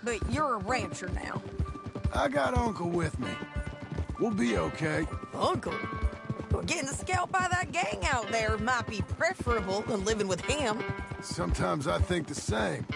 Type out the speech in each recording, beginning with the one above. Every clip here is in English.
but you're a rancher now. I got Uncle with me. We'll be okay. Uncle? Well, getting scalped by that gang out there might be preferable than living with him. Sometimes I think the same.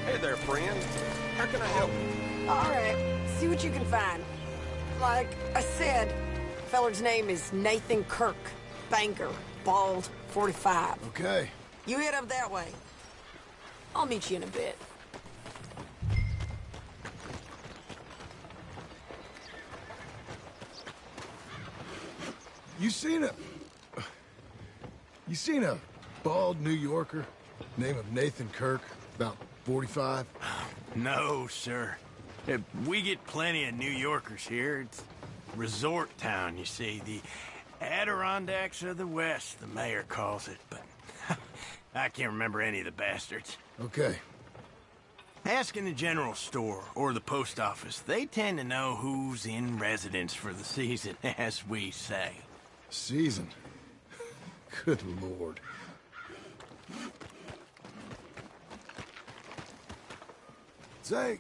Hey there, friend. How can I help you? All right, see what you can find. Like I said, feller's name is Nathan Kirk. Banker, bald, 45. Okay. You head up that way. I'll meet you in a bit. You seen a bald New Yorker, name of Nathan Kirk, about 45? No, sir. We get plenty of New Yorkers here. It's resort town, you see. The Adirondacks of the West, the mayor calls it, but I can't remember any of the bastards. Okay. Ask in the general store or the post office. They tend to know who's in residence for the season, as we say. Season? Good Lord. Say,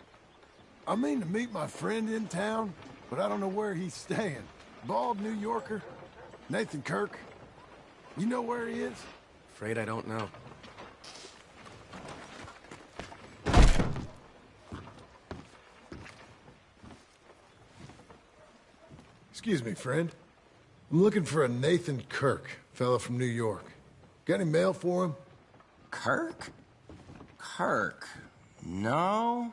I mean to meet my friend in town, but I don't know where he's staying. Bald New Yorker, Nathan Kirk. You know where he is? Afraid I don't know. Excuse me, friend. I'm looking for a Nathan Kirk, fella from New York. Got any mail for him? Kirk? Kirk? No,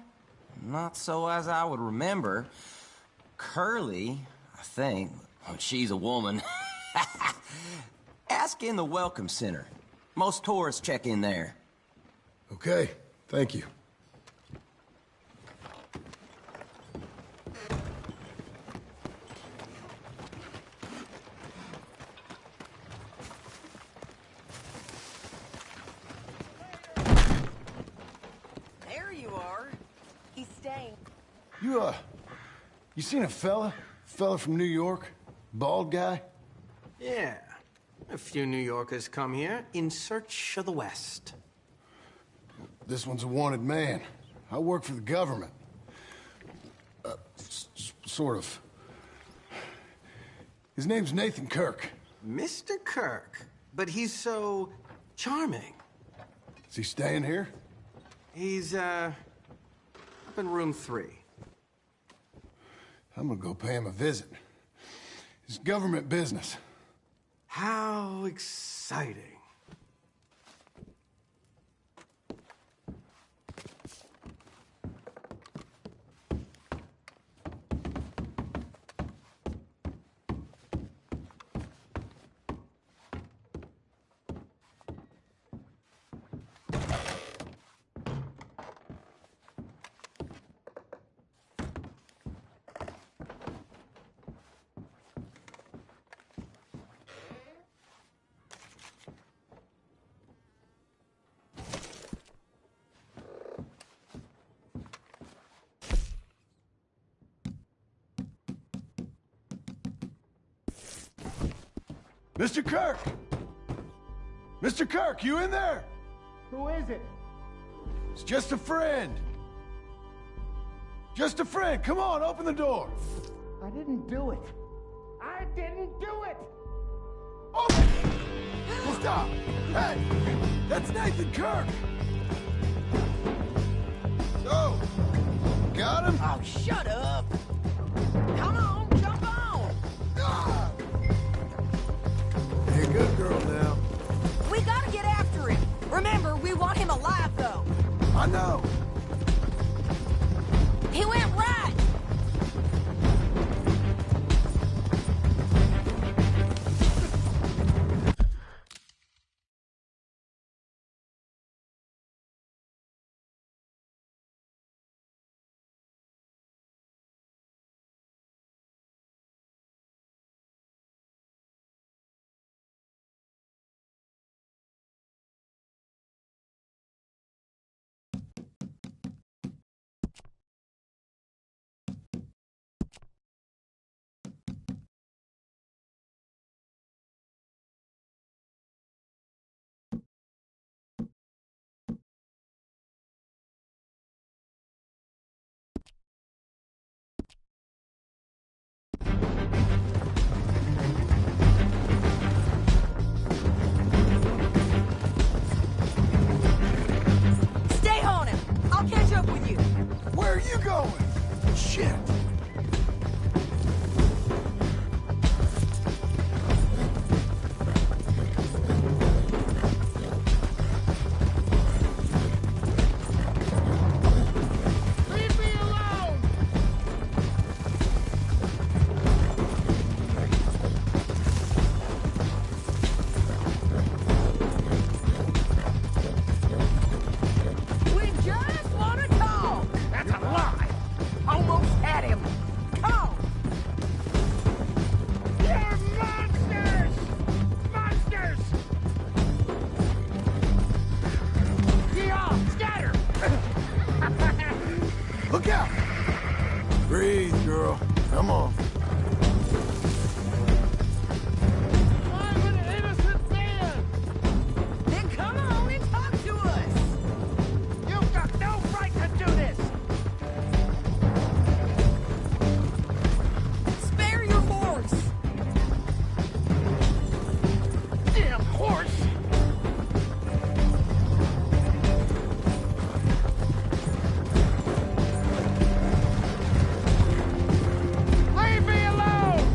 not so as I would remember. Curly, I think. Oh, she's a woman. Ask in the Welcome Center. Most tourists check in there. Okay, thank you. There you are. He's staying. You seen a fella? Fella from New York? Bald guy? Yeah. A few New Yorkers come here in search of the West. This one's a wanted man. I work for the government. Sort of. His name's Nathan Kirk. Mr. Kirk? But he's so charming. Is he staying here? He's, up in room 3. I'm gonna go pay him a visit. It's government business. How exciting. Mr. Kirk! Mr. Kirk, you in there? Who is it? It's just a friend. Just a friend. Come on, open the door. I didn't do it. I didn't do it! Open! Well, stop! Hey! That's Nathan Kirk! So, got him? Oh, shut up. Come on, jump on. Ah! Hey, good girl now. We gotta get after him. Remember, we want him alive, though. I know. He went right. Come on. I'm an innocent man! Then come on and talk to us! You've got no right to do this! Spare your horse! Damn horse! Leave me alone!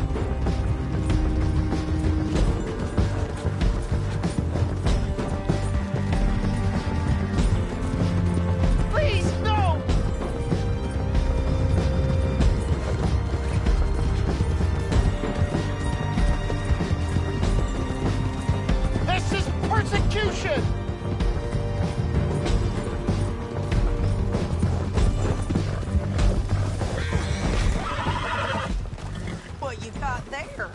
Please, no! This is persecution! What you got there?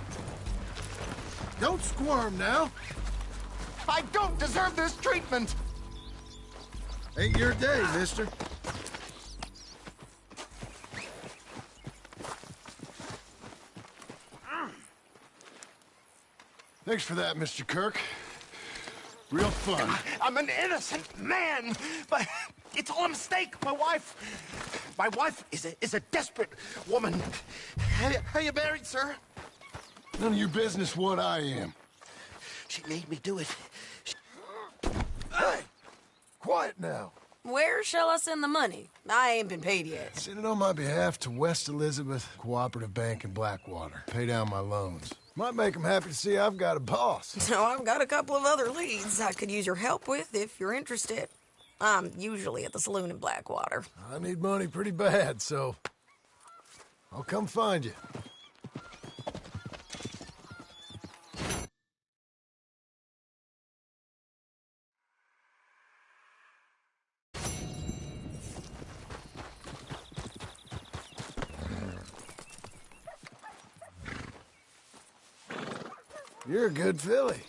Don't squirm now. I don't deserve this treatment! Ain't your day, mister. Thanks for that, Mr. Kirk. Real fun. I'm an innocent man, but it's all a mistake. My wife is a desperate woman. Are you married, sir? None of your business what I am. She made me do it. Hey! Quiet now. Where shall I send the money? I ain't been paid yet. Send it on my behalf to West Elizabeth Cooperative Bank in Blackwater. Pay down my loans. Might make them happy to see I've got a boss. So I've got a couple of other leads I could use your help with if you're interested. I'm usually at the saloon in Blackwater. I need money pretty bad, so I'll come find you. You're a good filly.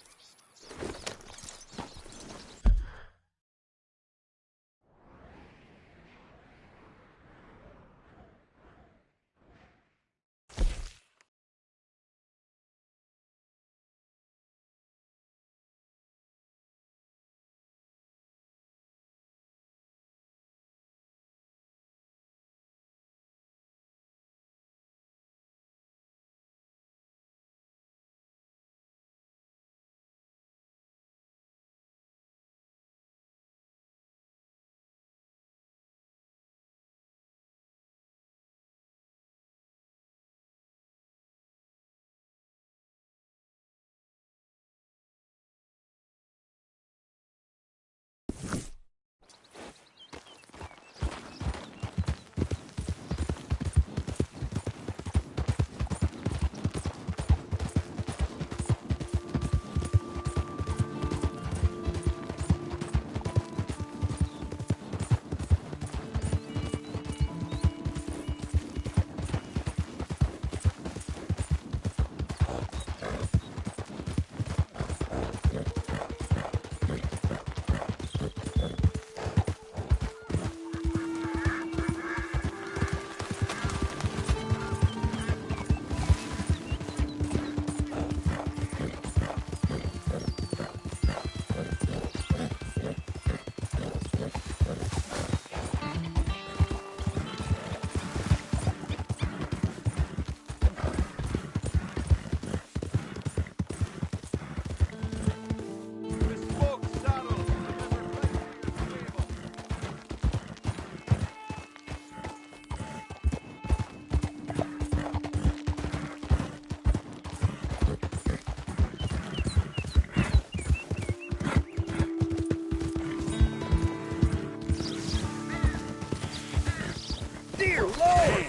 Dear Lord!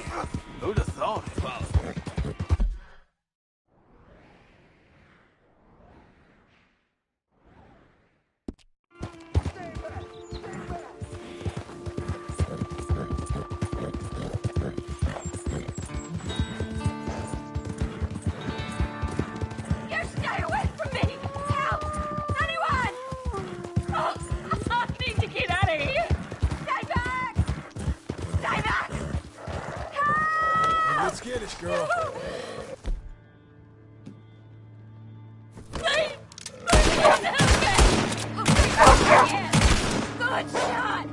Who'd have thought it? You stay away from me! Help! Anyone! Oh, I need to get out of here! Stay back! Stay back! Help! Let's get it, Thanks, girl. Good shot!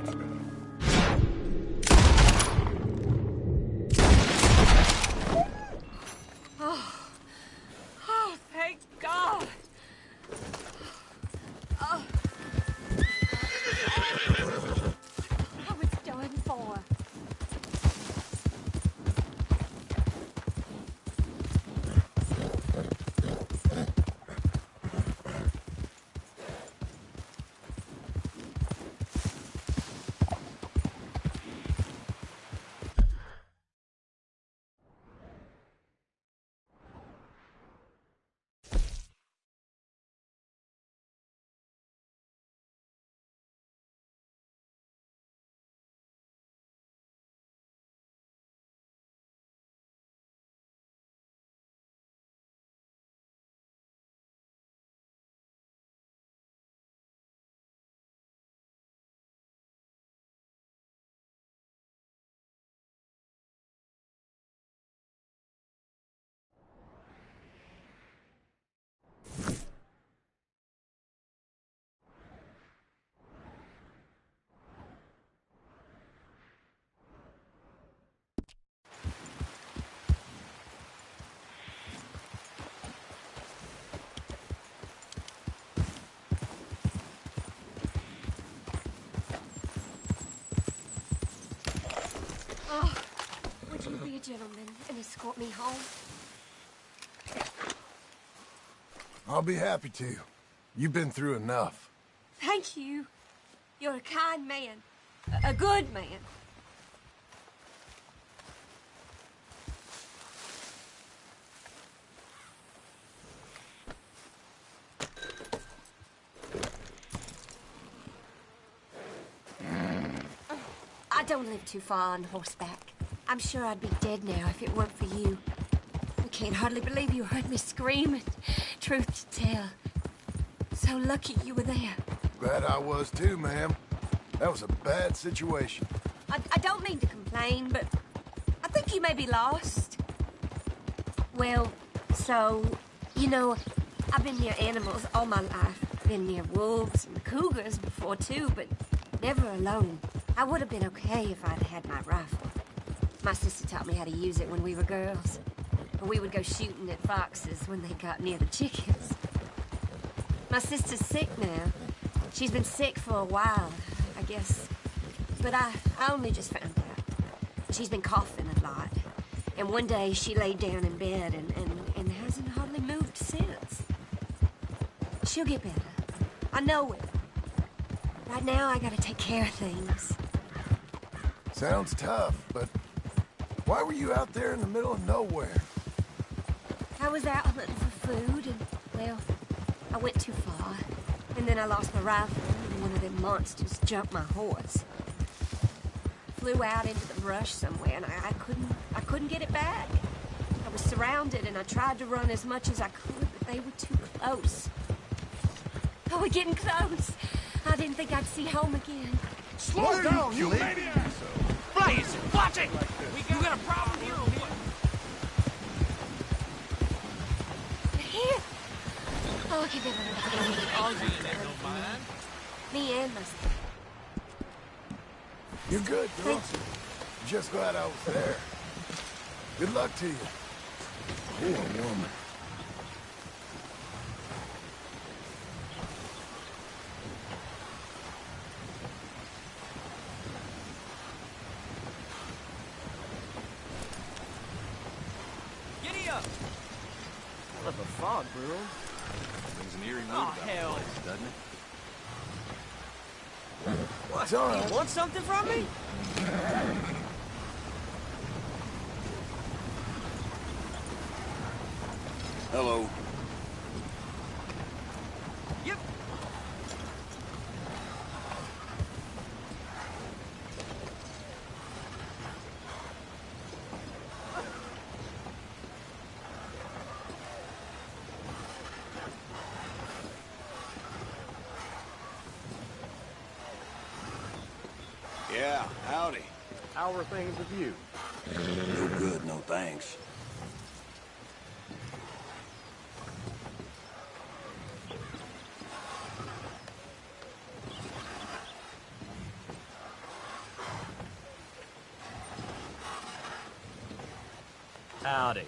Oh, thank God. Oh. I was done for. Oh, would you be a gentleman and escort me home? I'll be happy to. You've been through enough. Thank you. You're a kind man. A good man. I don't live too far on horseback. I'm sure I'd be dead now if it weren't for you. I can't hardly believe you heard me scream. Truth to tell, so lucky you were there. Glad I was too, ma'am. That was a bad situation. I don't mean to complain, but I think you may be lost. Well, so, you know, I've been near animals all my life. Been near wolves and cougars before too, but never alone. I would have been okay if I'd had my rifle. My sister taught me how to use it when we were girls. And we would go shooting at foxes when they got near the chickens. My sister's sick now. She's been sick for a while, I guess. But I only just found out. She's been coughing a lot. And one day she laid down in bed and hasn't hardly moved since. She'll get better. I know it. Right now, I gotta take care of things. Sounds tough, but why were you out there in the middle of nowhere? I was out hunting for food, and, well, I went too far. And then I lost my rifle, and one of them monsters jumped my horse. Flew out into the brush somewhere, and I couldn't get it back. I was surrounded, and I tried to run as much as I could, but they were too close. Oh, we're getting close. I didn't think I'd see home again. Slow down, you Baby asshole. Blaze, watch it! You got a problem here or what? Here. Oh, I can never all you Mind? Me and my sister. You're good, girl. Thank you. Just glad I was there. Good luck to you. Poor woman. Giddy up! Hell of a fog, bro. Brings an eerie mood Oh, about hell. the place, doesn't it? It's all right. You want something from me? Hello. Yep. Yeah, howdy. How are things with you? No good, no thanks. Howdy.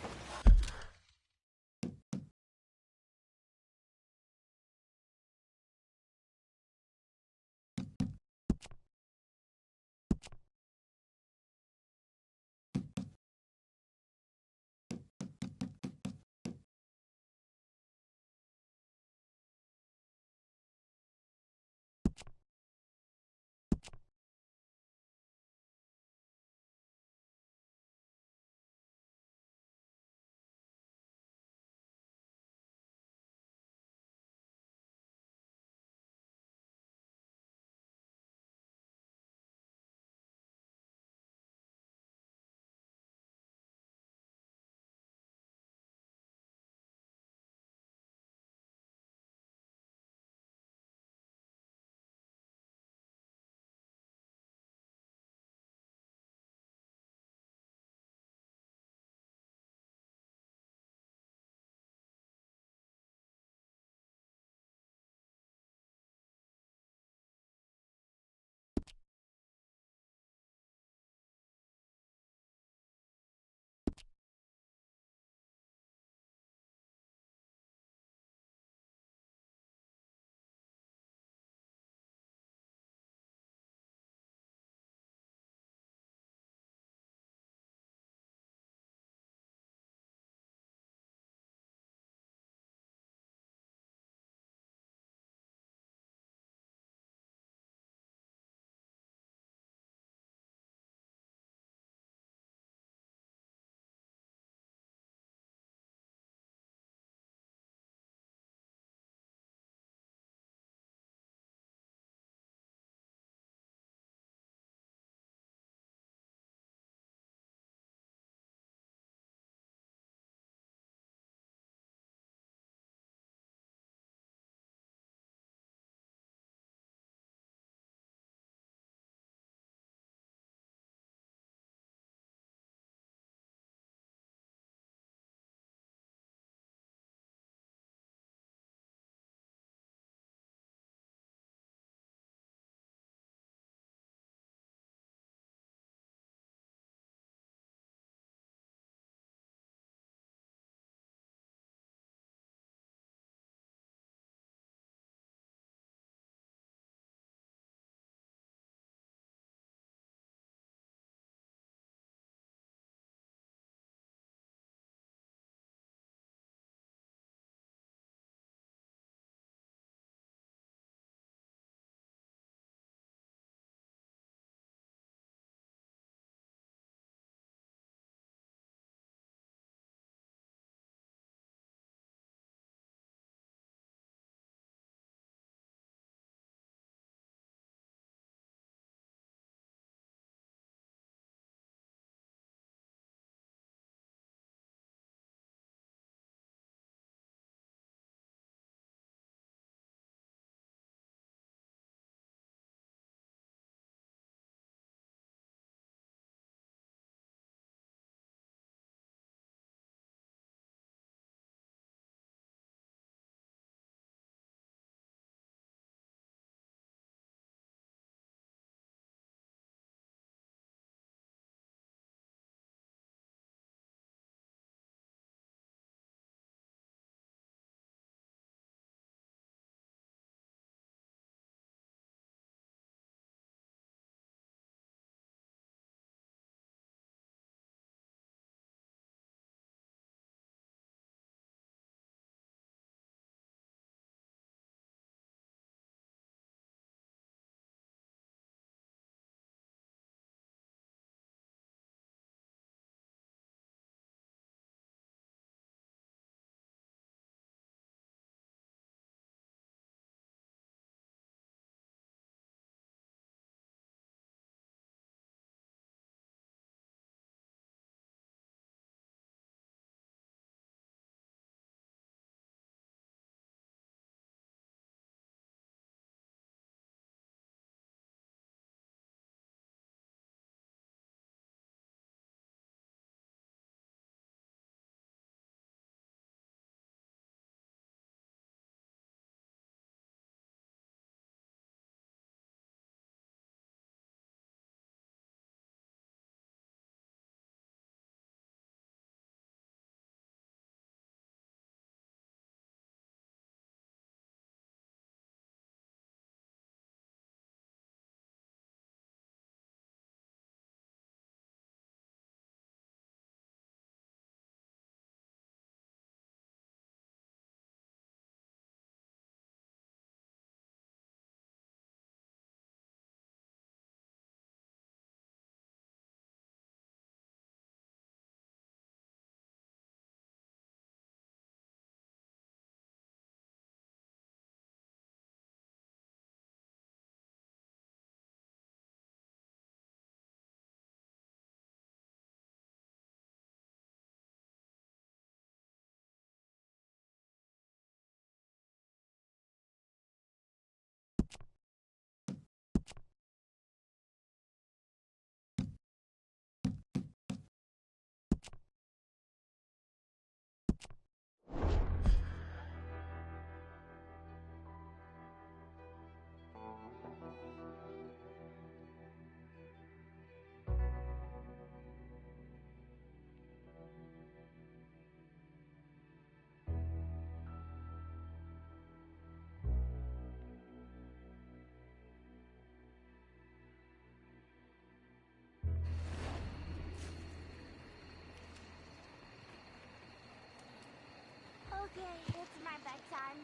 Okay, it's my bedtime.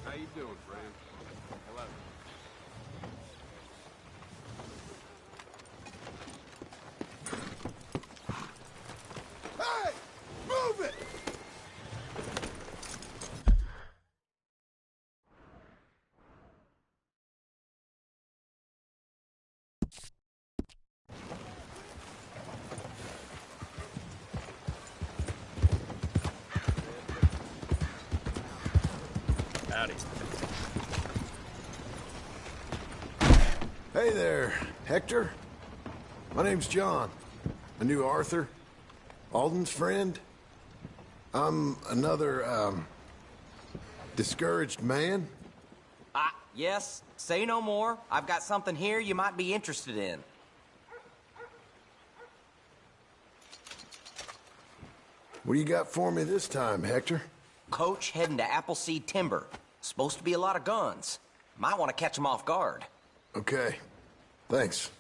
How you doing, friend? Hello. Hey! Move it! Howdy. Hey there, Hector. My name's John. I knew Arthur, Alden's friend. I'm another, discouraged man. Yes, say no more. I've got something here you might be interested in. What do you got for me this time, Hector? Coach heading to Appleseed Timber. Supposed to be a lot of guns. Might want to catch them off guard. Okay. Thanks.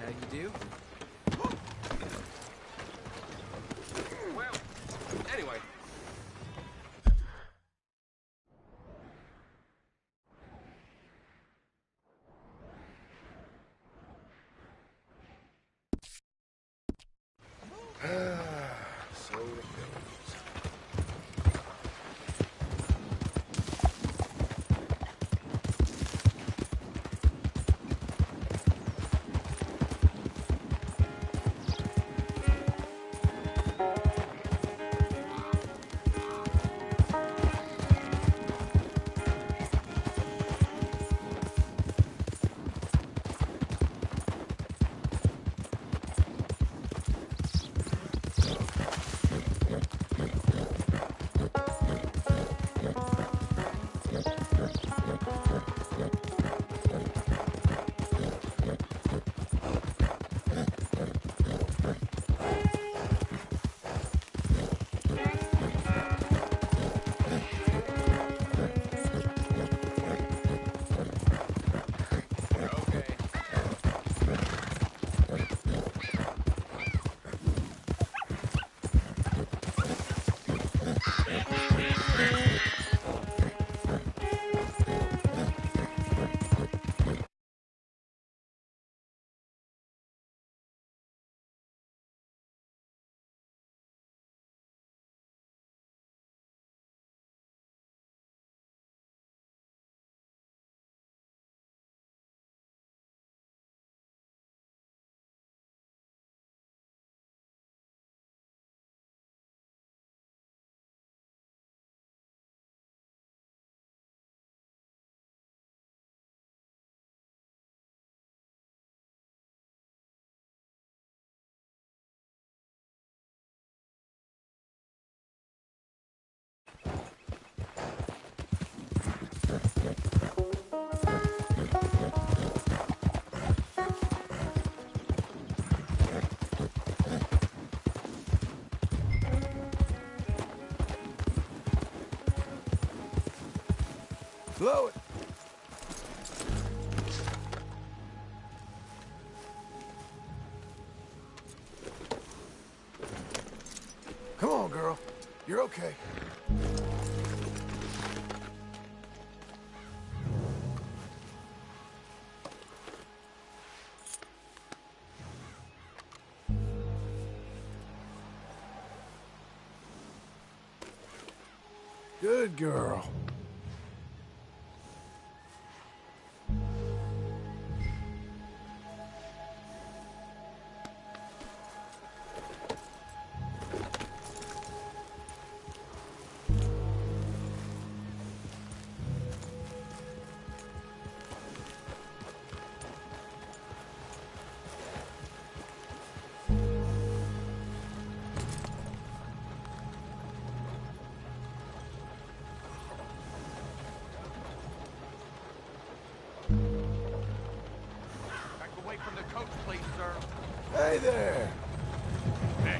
How you do? Well, anyway. So it goes. Blow it. Come on, girl. You're okay. Good girl. From the coach, please, sir. Hey there. Hey.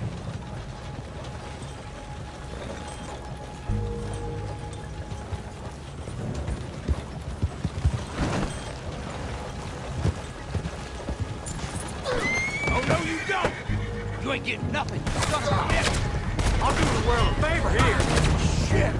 Oh, no, you don't! You ain't getting nothing, you son of a bitch! I'll do the world a favor here. Shit!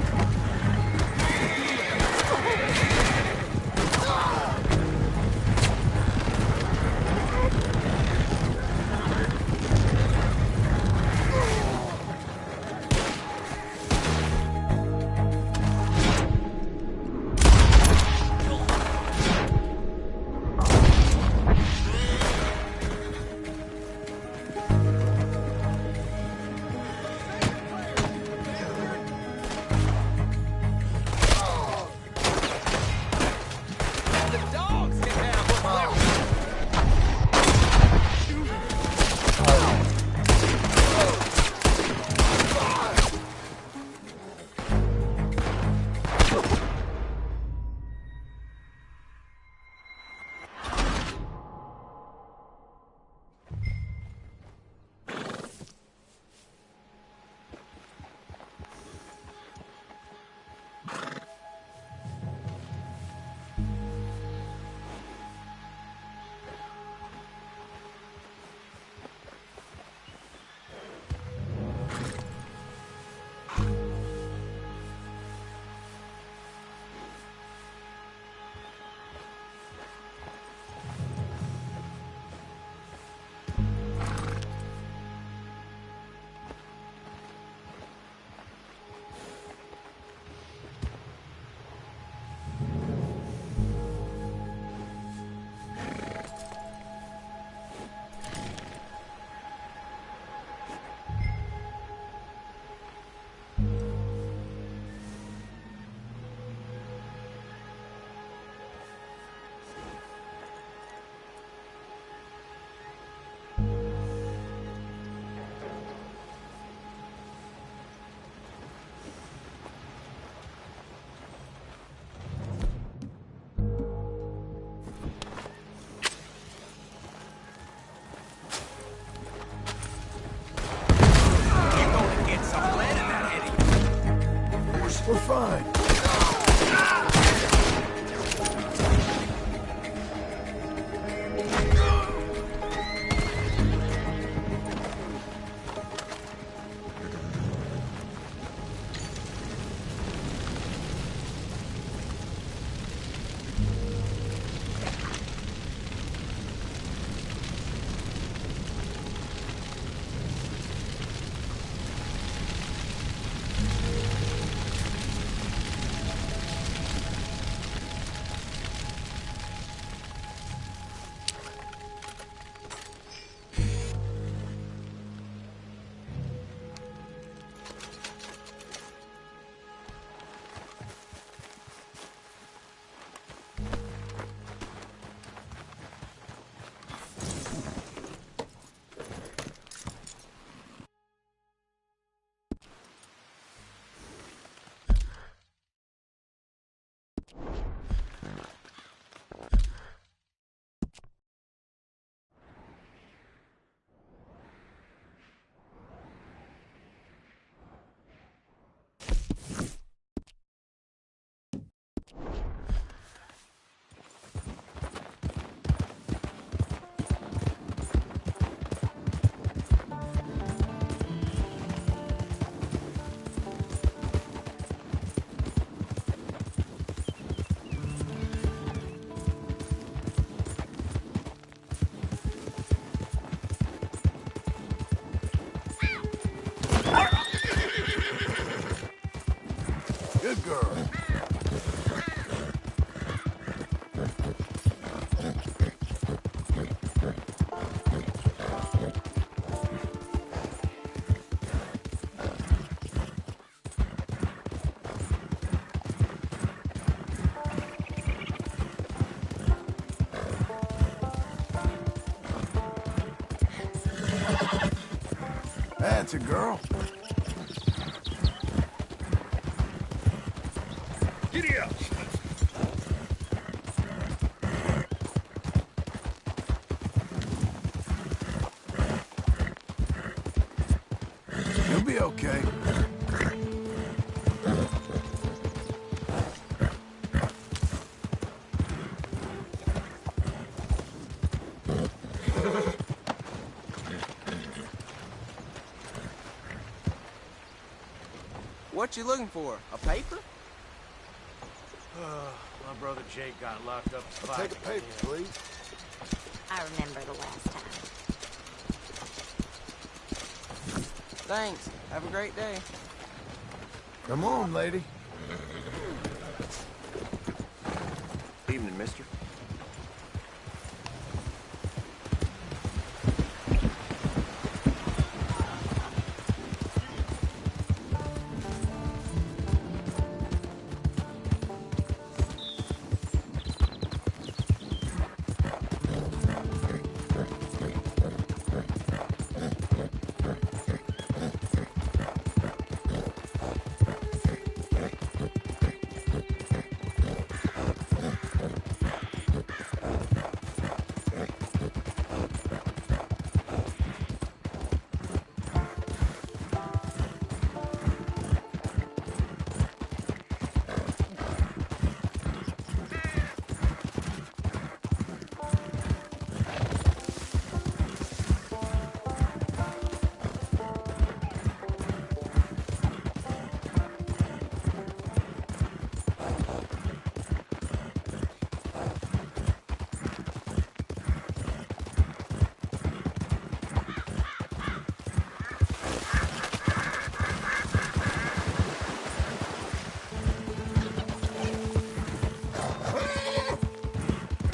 We're fine. Good girl. That's a girl. Giddy up! You'll be okay. What you looking for? A paper? My brother Jake got locked up. Take a paper, please. I remember the last time. Thanks. Have a great day. Come on, lady. Evening, mister.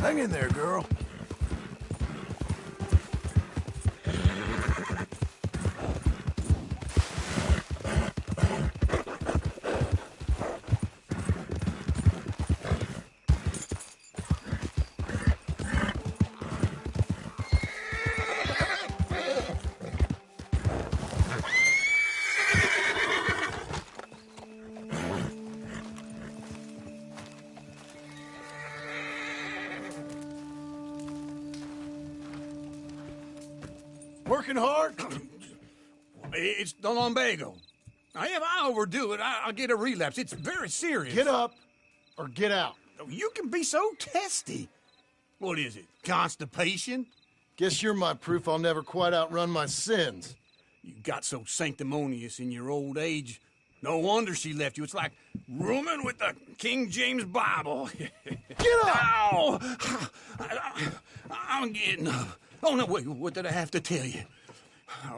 Hang in there, girl. Working hard? It's the lumbago. Now, if I overdo it, I'll get a relapse. It's very serious. Get up or get out. You can be so testy. What is it? Constipation? Guess you're my proof I'll never quite outrun my sins. You got so sanctimonious in your old age. No wonder she left you. It's like rooming with the King James Bible. Get up! Ow! I'm getting up. Oh, no, wait, what did I have to tell you?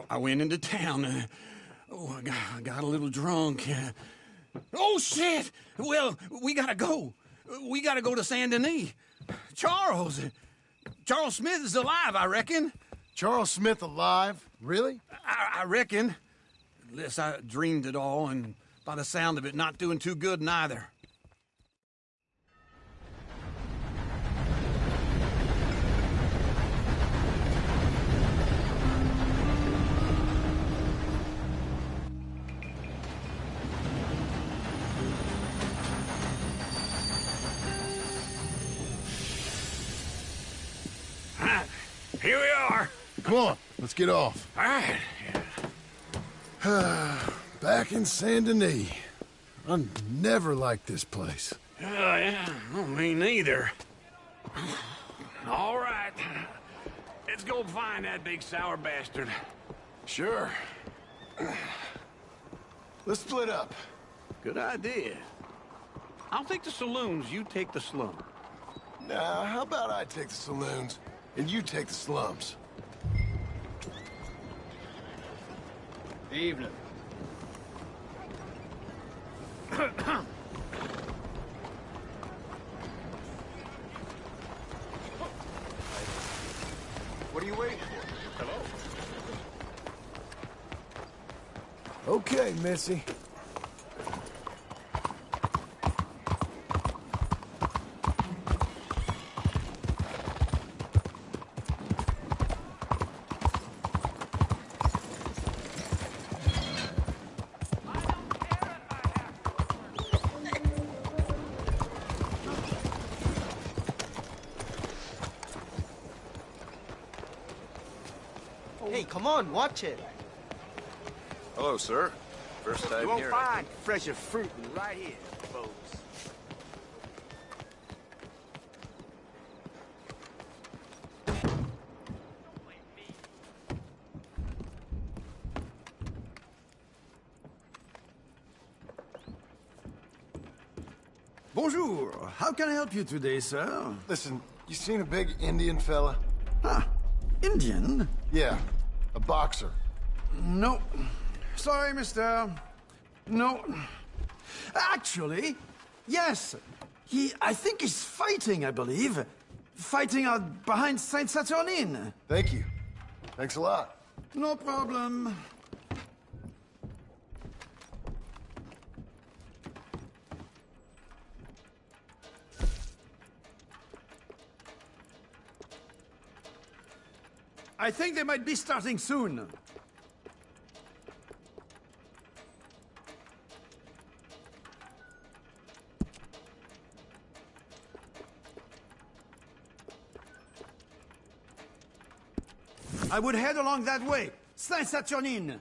I went into town. I got a little drunk. Oh, shit! Well, we gotta go. We gotta go to Saint Denis. Charles Smith is alive, I reckon. Charles Smith alive? Really? I reckon. Unless I dreamed it all, and by the sound of it, not doing too good neither. Here we are. Come on, let's get off. All right. Back in Saint Denis. I never liked this place. Yeah, well, me neither. All right. Let's go find that big sour bastard. Sure. Let's split up. Good idea. I'll take the saloons, you take the slum. Now, how about I take the saloons and you take the slums? Evening. Okay, Missy. Hey, come on, watch it. Hello, sir. First time You won't here. find fresher fruit than right here, folks. Bonjour. How can I help you today, sir? Listen, you seen a big Indian fella? Ah, Indian? Yeah, a boxer. No. Sorry, mister. No. Actually, yes. I think he's fighting, I believe. Fighting out behind Saint Saturnine. Thank you. Thanks a lot. No problem. I think they might be starting soon. I would head along that way. Saint-Saturnine.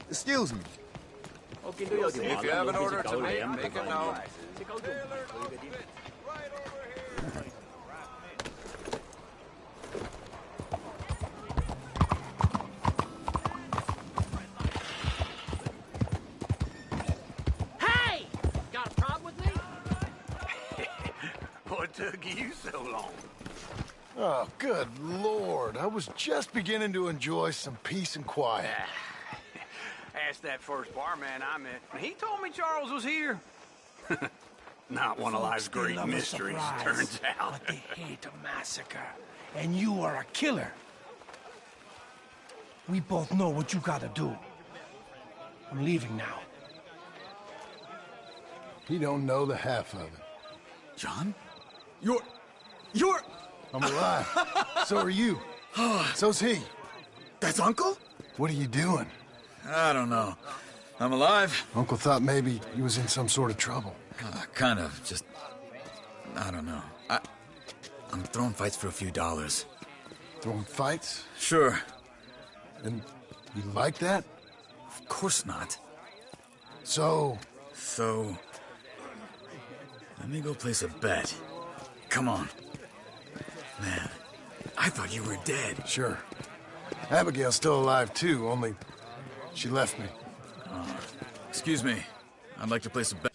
Excuse me. If you have an order to make it known. Hey! Got a problem with me? What took you so long? Oh, good Lord. I was just beginning to enjoy some peace and quiet. Asked that first barman I met. He told me Charles was here. Not one of life's They great love a mysteries, surprise, turns out. but they hate a massacre. And you are a killer. We both know what you gotta do. I'm leaving now. He don't know the half of it. John? I'm alive. So are you. So's he. That's Uncle? What are you doing? I don't know. I'm alive. Uncle thought maybe he was in some sort of trouble. Kind of. Just... I don't know. I'm throwing fights for a few dollars. Throwing fights? Sure. And you like that? Of course not. So... Let me go place a bet. Come on. Man, I thought you were dead. Sure. Abigail's still alive, too, only she left me. Excuse me. I'd like to place a bet.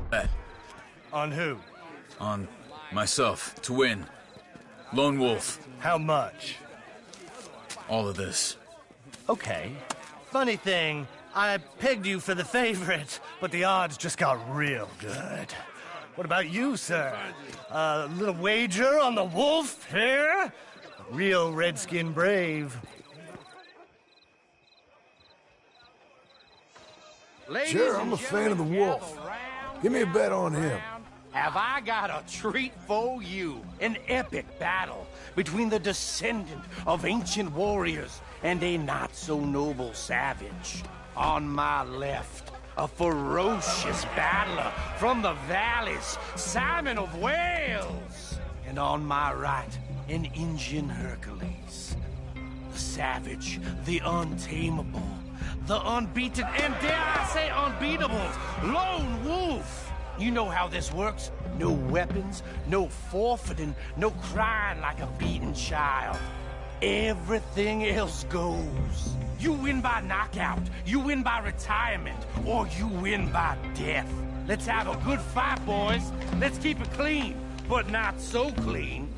Bet. On who? On myself, to win. Lone Wolf. How much? All of this. Okay. Funny thing, I pegged you for the favorite, but the odds just got real good. What about you, sir? A little wager on the wolf here? Real redskin brave. Sure, I'm a fan of the wolf. Give me a bet on him. Have I got a treat for you? An epic battle between the descendant of ancient warriors and a not-so-noble savage. On my left, a ferocious battler from the valleys, Simon of Wales. And on my right, an Indian Hercules. The savage, the untamable, the unbeaten, and dare I say unbeatable, Lone Wolf. You know how this works. No weapons, no forfeiting, no crying like a beaten child. Everything else goes. You win by knockout, you win by retirement, or you win by death. Let's have a good fight, boys. Let's keep it clean, but not so clean.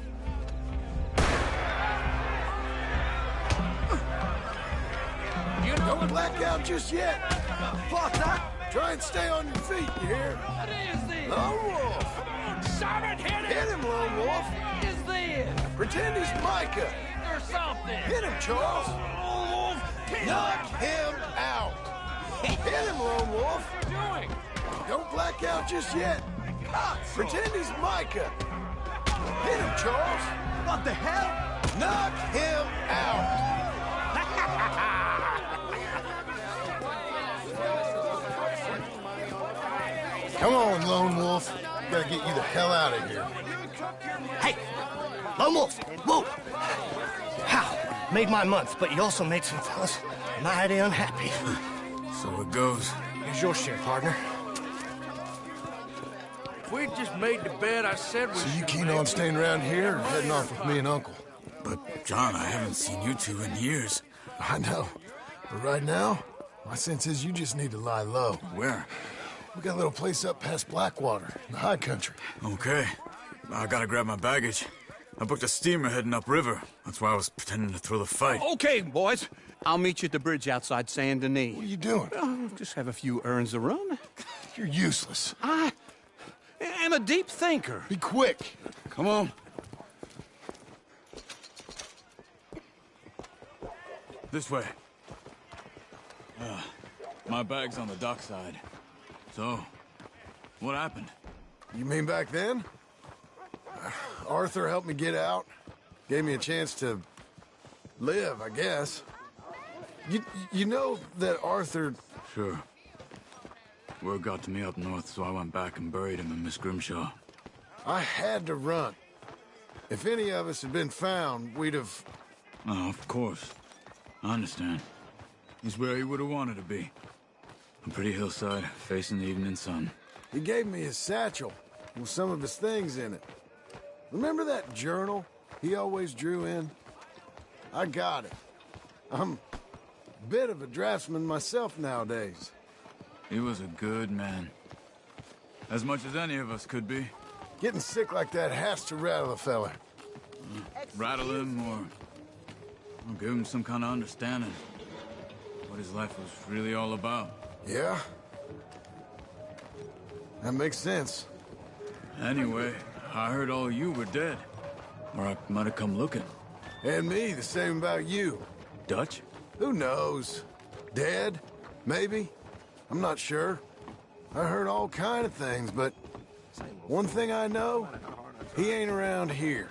You don't black out just yet. Fuck that. Try and stay on your feet, you hear? What is this? Lone Wolf. Simon, hit him! Hit him, Lone Wolf. What is this? Pretend he's Micah. Or something. Hit him, Charles. Lone Wolf, Knock him out. Hit him, Lone Wolf. What are you doing? Don't black out just yet. Pretend he's Micah. Hit him, Charles. What the hell? Knock him out. Come on, Lone Wolf. Gotta get you the hell out of here. Hey, Lone Wolf, whoa! How? Made my month, but you also made some fellas mighty unhappy. So it goes. Here's your share, partner. We just made the bed I said we So you should keen make. on staying around here or heading off with me and Uncle? But, John, I haven't seen you two in years. I know. But right now, my sense is you just need to lie low. Where? We got a little place up past Blackwater, in the high country. Okay. I gotta grab my baggage. I booked a steamer heading upriver. That's why I was pretending to throw the fight. Okay, boys. I'll meet you at the bridge outside Saint Denis. What are you doing? Just have a few errands to run. You're useless. I am a deep thinker. Be quick. Come on. This way. My bag's on the dockside. So, what happened? You mean back then? Arthur helped me get out. Gave me a chance to live, I guess. You know that Arthur... Sure. Word got to me up north, so I went back and buried him in Miss Grimshaw. I had to run. If any of us had been found, we'd have... Oh, of course. I understand. He's where he would have wanted to be. A pretty hillside, facing the evening sun. He gave me his satchel with some of his things in it. Remember that journal he always drew in? I got it. I'm a bit of a draftsman myself nowadays. He was a good man. As much as any of us could be. Getting sick like that has to rattle a fella. Rattle him or give him some kind of understanding. What his life was really all about. Yeah? That makes sense. Anyway, I heard all you were dead. Or I might have come looking. And me, the same about you. Dutch? Who knows? Dead? Maybe? I'm not sure. I heard all kind of things, but one thing I know, he ain't around here.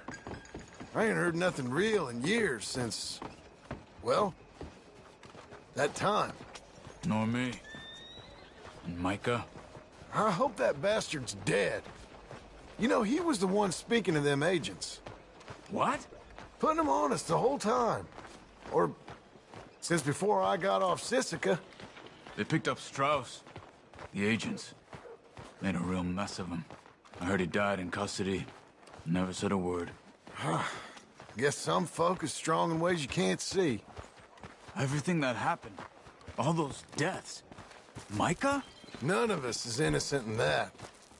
I ain't heard nothing real in years since, well, that time. Nor me. And Micah? I hope that bastard's dead. You know, he was the one speaking to them agents. What? Putting them on us the whole time. Or since before I got off Sisika. They picked up Strauss. The agents. Made a real mess of him. I heard he died in custody. Never said a word. Guess some folk is strong in ways you can't see. Everything that happened. All those deaths. Micah? None of us is innocent in that.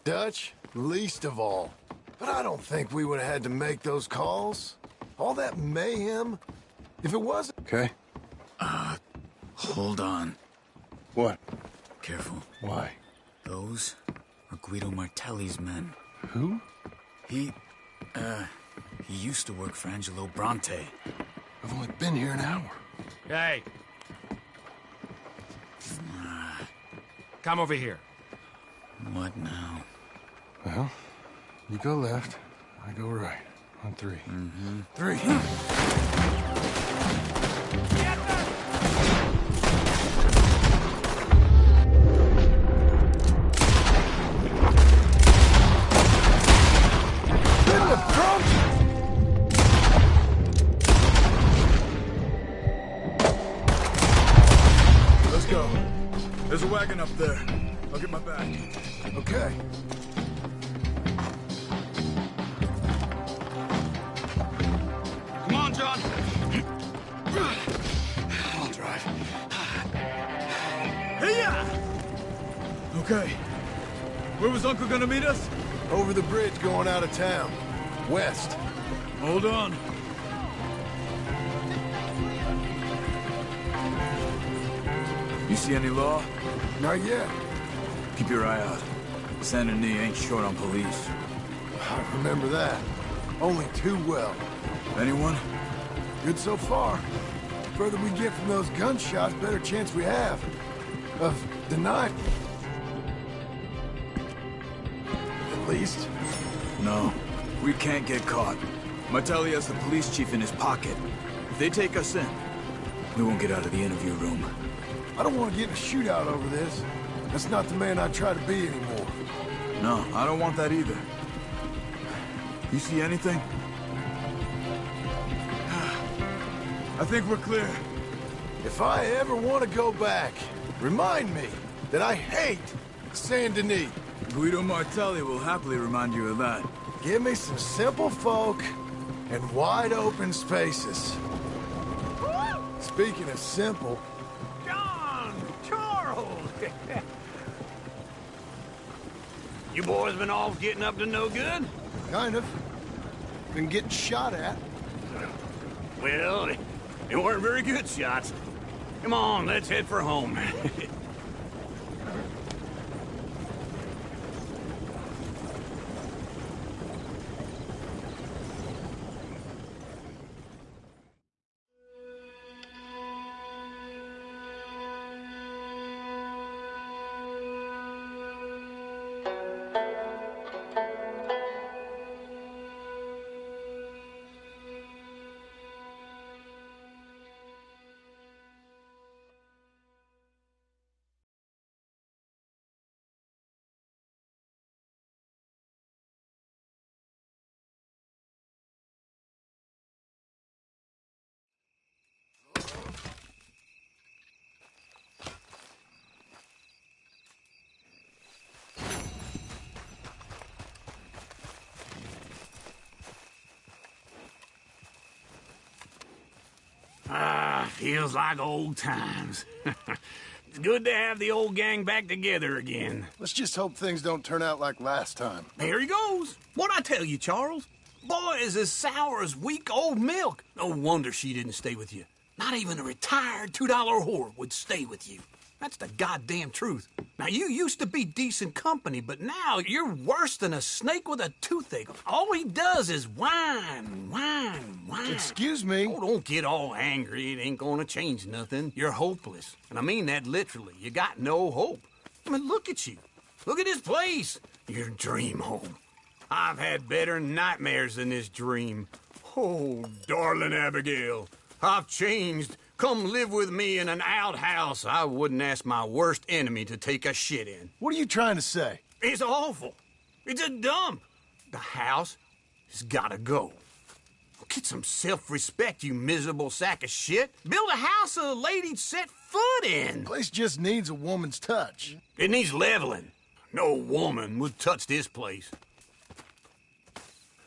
Dutch, least of all. But I don't think we would have had to make those calls. All that mayhem. If it wasn't... Okay. Hold on. What? Careful. Why? Those are Guido Martelli's men. Who? He used to work for Angelo Bronte. I've only been here an hour. Hey. Come over here. What now? Well, you go left, I go right. On three. Mm-hmm. 3. Let's go. There's a wagon up there. I'll get my bag. Okay. Come on, John. I'll drive. Hey-ya! Okay. Where was Uncle gonna meet us? Over the bridge going out of town. West. Hold on. You see any law? Not yet. Keep your eye out. Saint Denis ain't short on police. I remember that. Only too well. Anyone? Good so far. Further we get from those gunshots, better chance we have of denying. At least. No. We can't get caught. Martelli has the police chief in his pocket. If they take us in, we won't get out of the interview room. I don't want to get in a shootout over this. That's not the man I try to be anymore. No, I don't want that either. You see anything? I think we're clear. If I ever want to go back, remind me that I hate Saint Denis. Guido Martelli will happily remind you of that. Give me some simple folk and wide open spaces. Speaking of simple... John! Charles! You boys been off getting up to no good? Kind of. Been getting shot at. Well, they weren't very good shots. Come on, let's head for home. Feels like old times. It's good to have the old gang back together again. Let's just hope things don't turn out like last time. There he goes. What'd I tell you, Charles? Boy is as sour as week-old milk. No wonder she didn't stay with you. Not even a retired $2 whore would stay with you. That's the goddamn truth. Now, you used to be decent company, but now you're worse than a snake with a toothache. All he does is whine, whine, whine. Excuse me? Oh, don't get all angry. It ain't gonna change nothing. You're hopeless. And I mean that literally. You got no hope. I mean, look at you. Look at this place. Your dream home. I've had better nightmares than this dream. Oh, darling Abigail, I've changed. Come live with me in an outhouse I wouldn't ask my worst enemy to take a shit in. What are you trying to say? It's awful. It's a dump. The house has gotta go. Get some self-respect, you miserable sack of shit. Build a house a lady'd set foot in. Place just needs a woman's touch. It needs leveling. No woman would touch this place.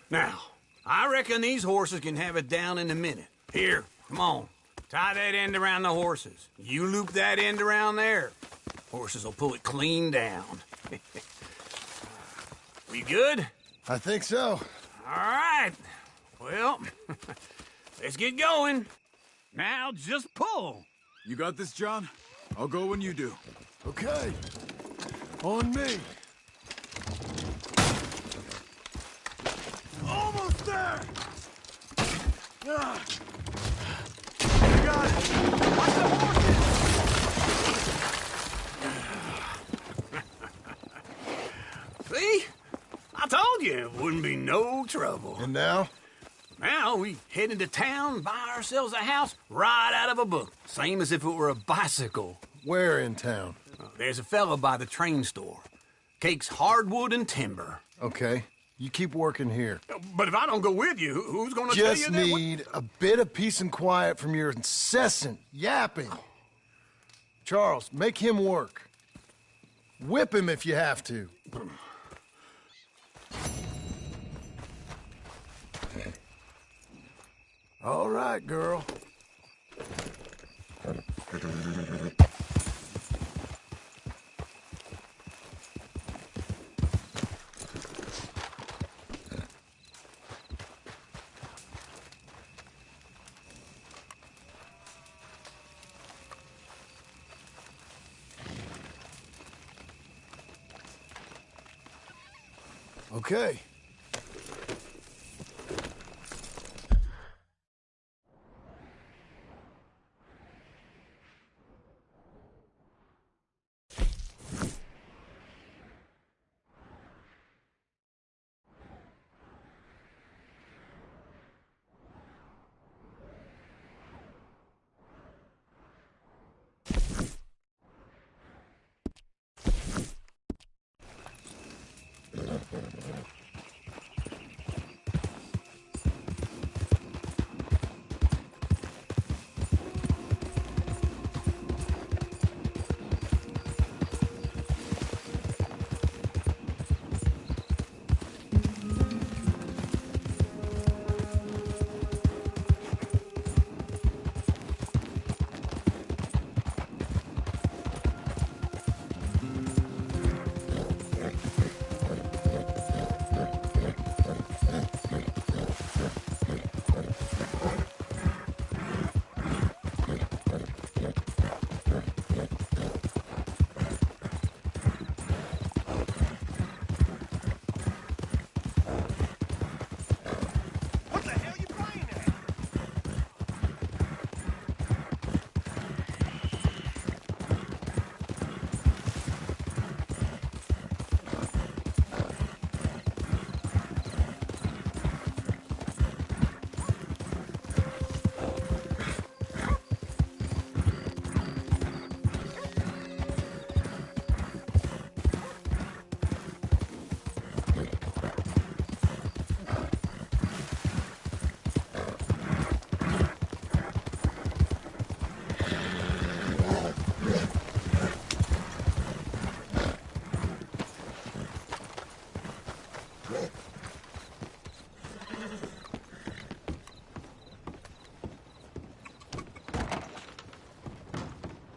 Now, I reckon these horses can have it down in a minute. Here, come on. Tie that end around the horses. You loop that end around there. Horses will pull it clean down. We good? I think so. All right. Well, let's get going. Now just pull. You got this, John? I'll go when you do. Okay. On me. Almost there! Ah. You got it! Watch the horses! See? I told you it wouldn't be no trouble. And now? Now we head into town, buy ourselves a house right out of a book. Same as if it were a bicycle. Where in town? There's a fella by the train store. Cakes hardwood and timber. Okay. You keep working here. But if I don't go with you, who's gonna tell you Just that? need a bit of peace and quiet from your incessant yapping. Charles, make him work. Whip him if you have to. All right, girl. Okay.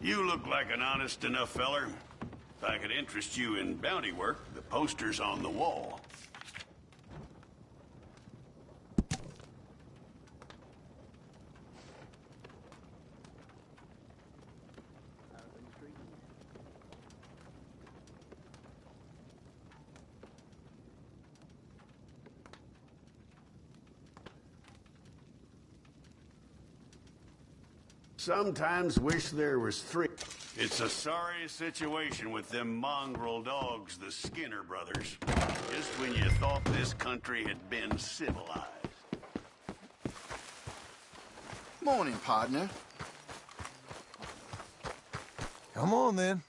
You look like an honest enough feller. If I could interest you in bounty work, the poster's on the wall. Sometimes wish there was three. It's a sorry situation with them mongrel dogs, the Skinner brothers. Just when you thought this country had been civilized. Morning, partner. Come on, then.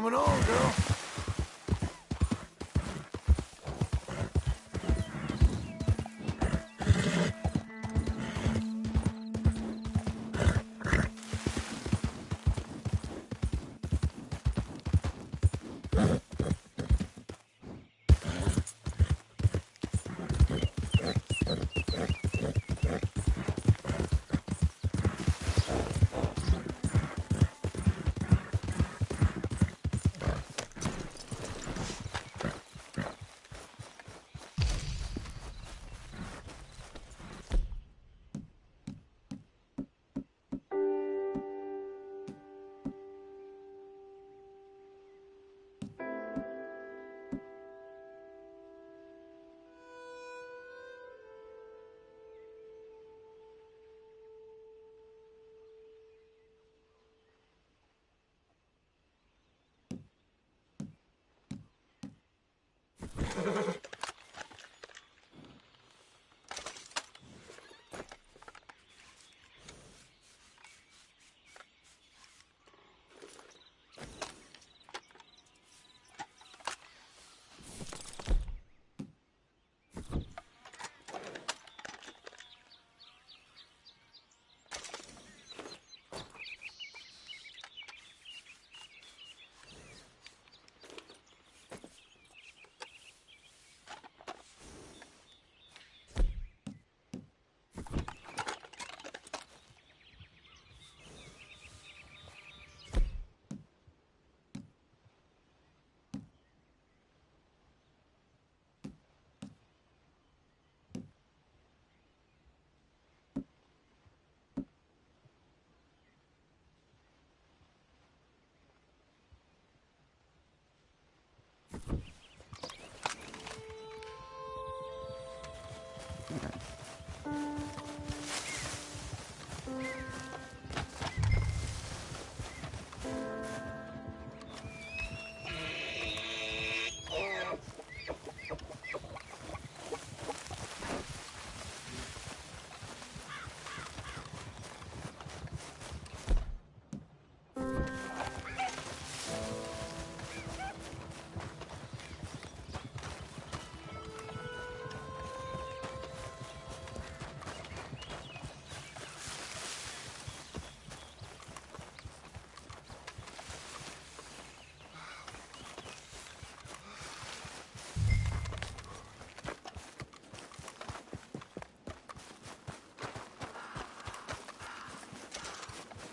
Coming on, girl.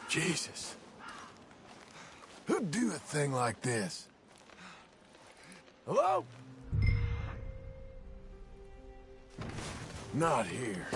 Jesus. Who'd do a thing like this? Hello? Not here.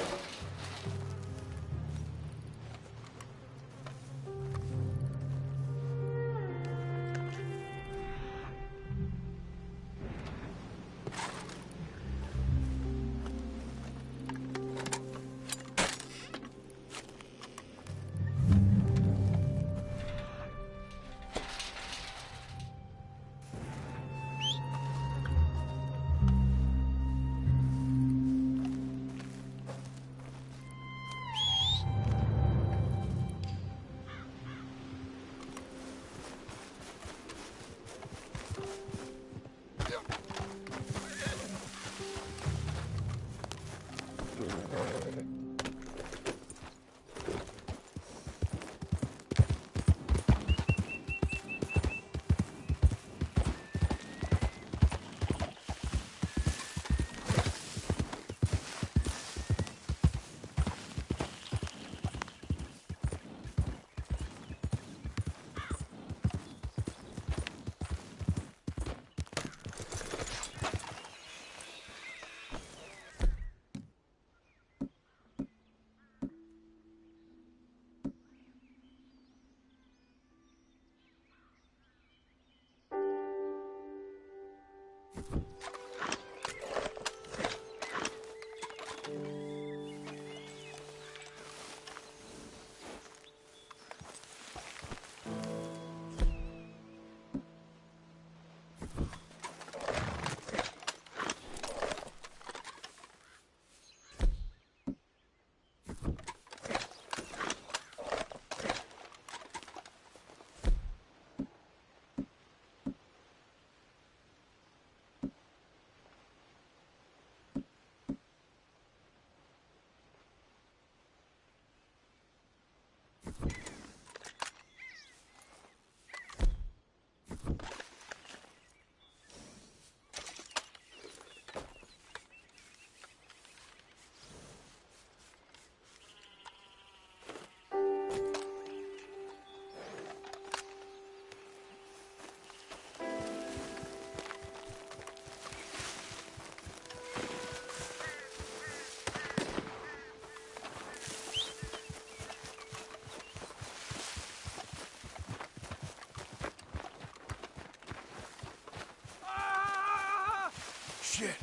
shit.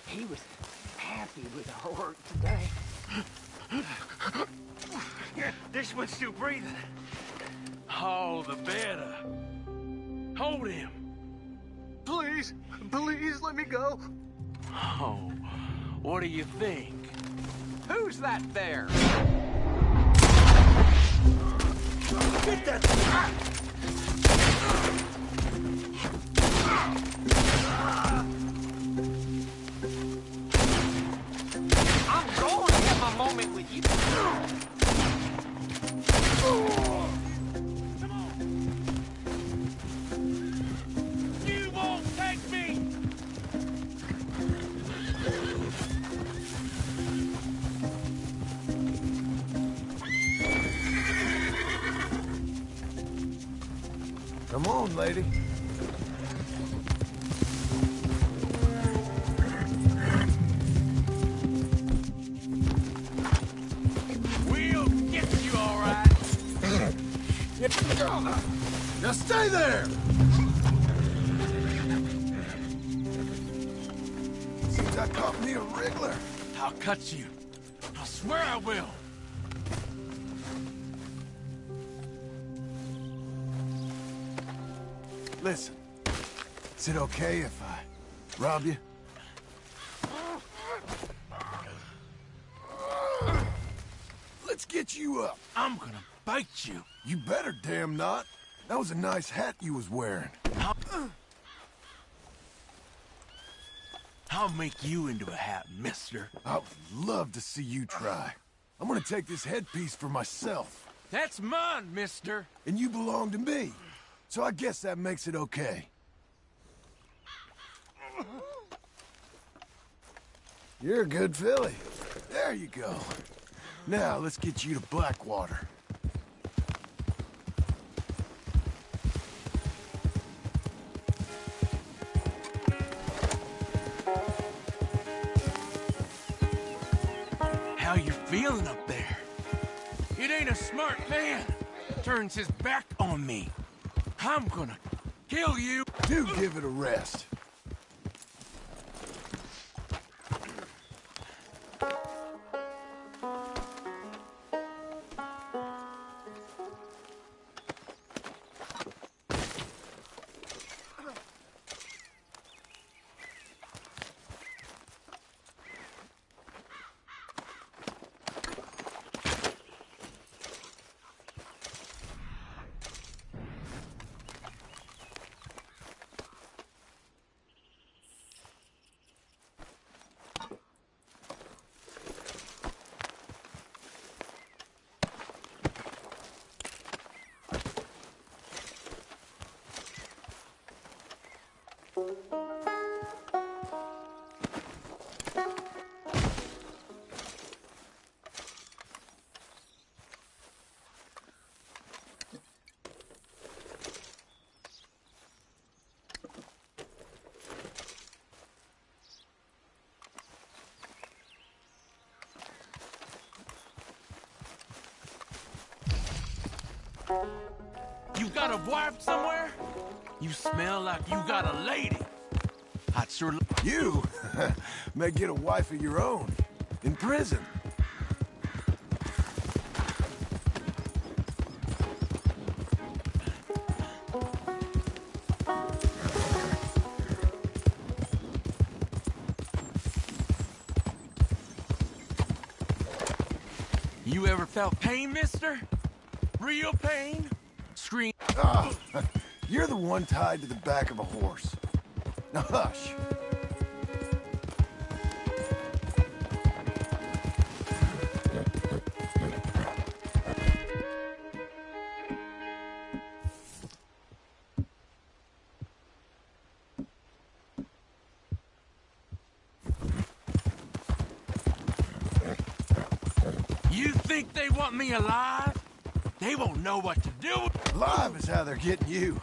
He was happy with our work today. This one's still breathing. All the better. Hold him. Please, please let me go. Oh, what do you think? Who's that there? Get that! I'm going to have my moment with you. You won't take me! Come on, lady. We'll get you all right. Now stay there! Seems I caught me a wriggler. I'll cut you. I swear I will. Listen, is it okay if I rob you? Let's get you up. I'm gonna bite you. You better damn not. That was a nice hat you was wearing. I'll make you into a hat, mister. I would love to see you try. I'm gonna take this headpiece for myself. That's mine, mister. And you belong to me. So I guess that makes it okay. You're a good filly. There you go. Now, let's get you to Blackwater. How you feeling up there? It ain't a smart man. Turns his back on me. I'm gonna kill you. Do give it a rest. You got a wife somewhere? You smell like you got a lady. I'd sure... You may get a wife of your own. In prison. You ever felt pain, mister? Real pain? Scream. Ah, you're the one tied to the back of a horse. Now hush. You think they want me alive? They won't know what to do. Alive is how they're getting you.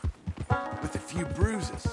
With a few bruises.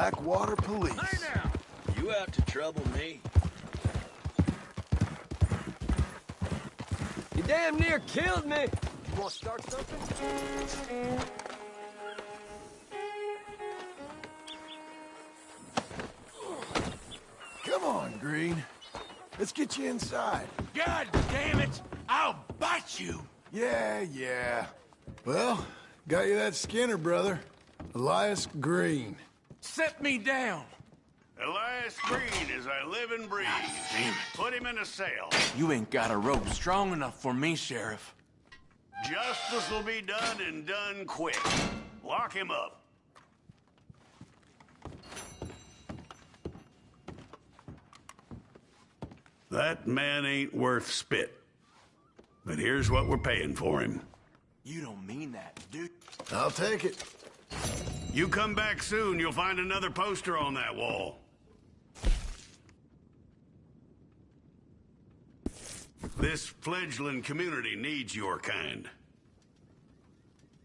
Blackwater Police. Hey now! You out to trouble me? You damn near killed me. You want to start something? Come on, Green. Let's get you inside. God damn it! I'll bite you! Yeah. Well, got you that Skinner brother, Elias Green. Set me down! Elias Green, as I live and breathe. Damn it. Put him in a cell. You ain't got a rope strong enough for me, Sheriff. Justice will be done and done quick. Lock him up. That man ain't worth spit. But here's what we're paying for him. You don't mean that, dude. I'll take it. You come back soon, you'll find another poster on that wall. This fledgling community needs your kind.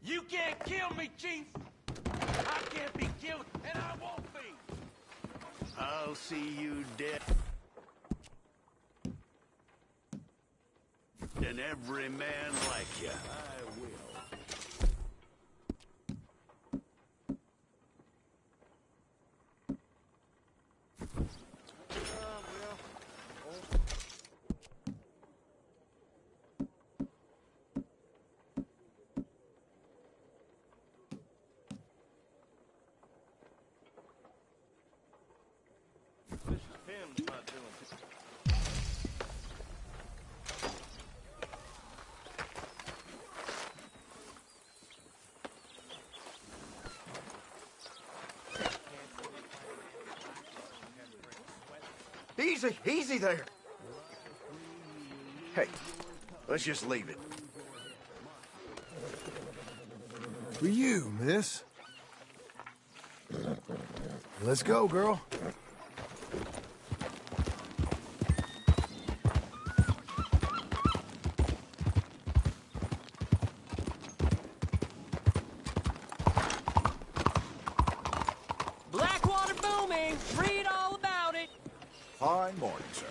You can't kill me, Chief! I can't be killed, and I won't be! I'll see you dead. And every man like you. I will. Easy there. Hey, let's just leave it. For you, miss. Let's go, girl. Blackwater booming. Read all about it. Fine morning, sir.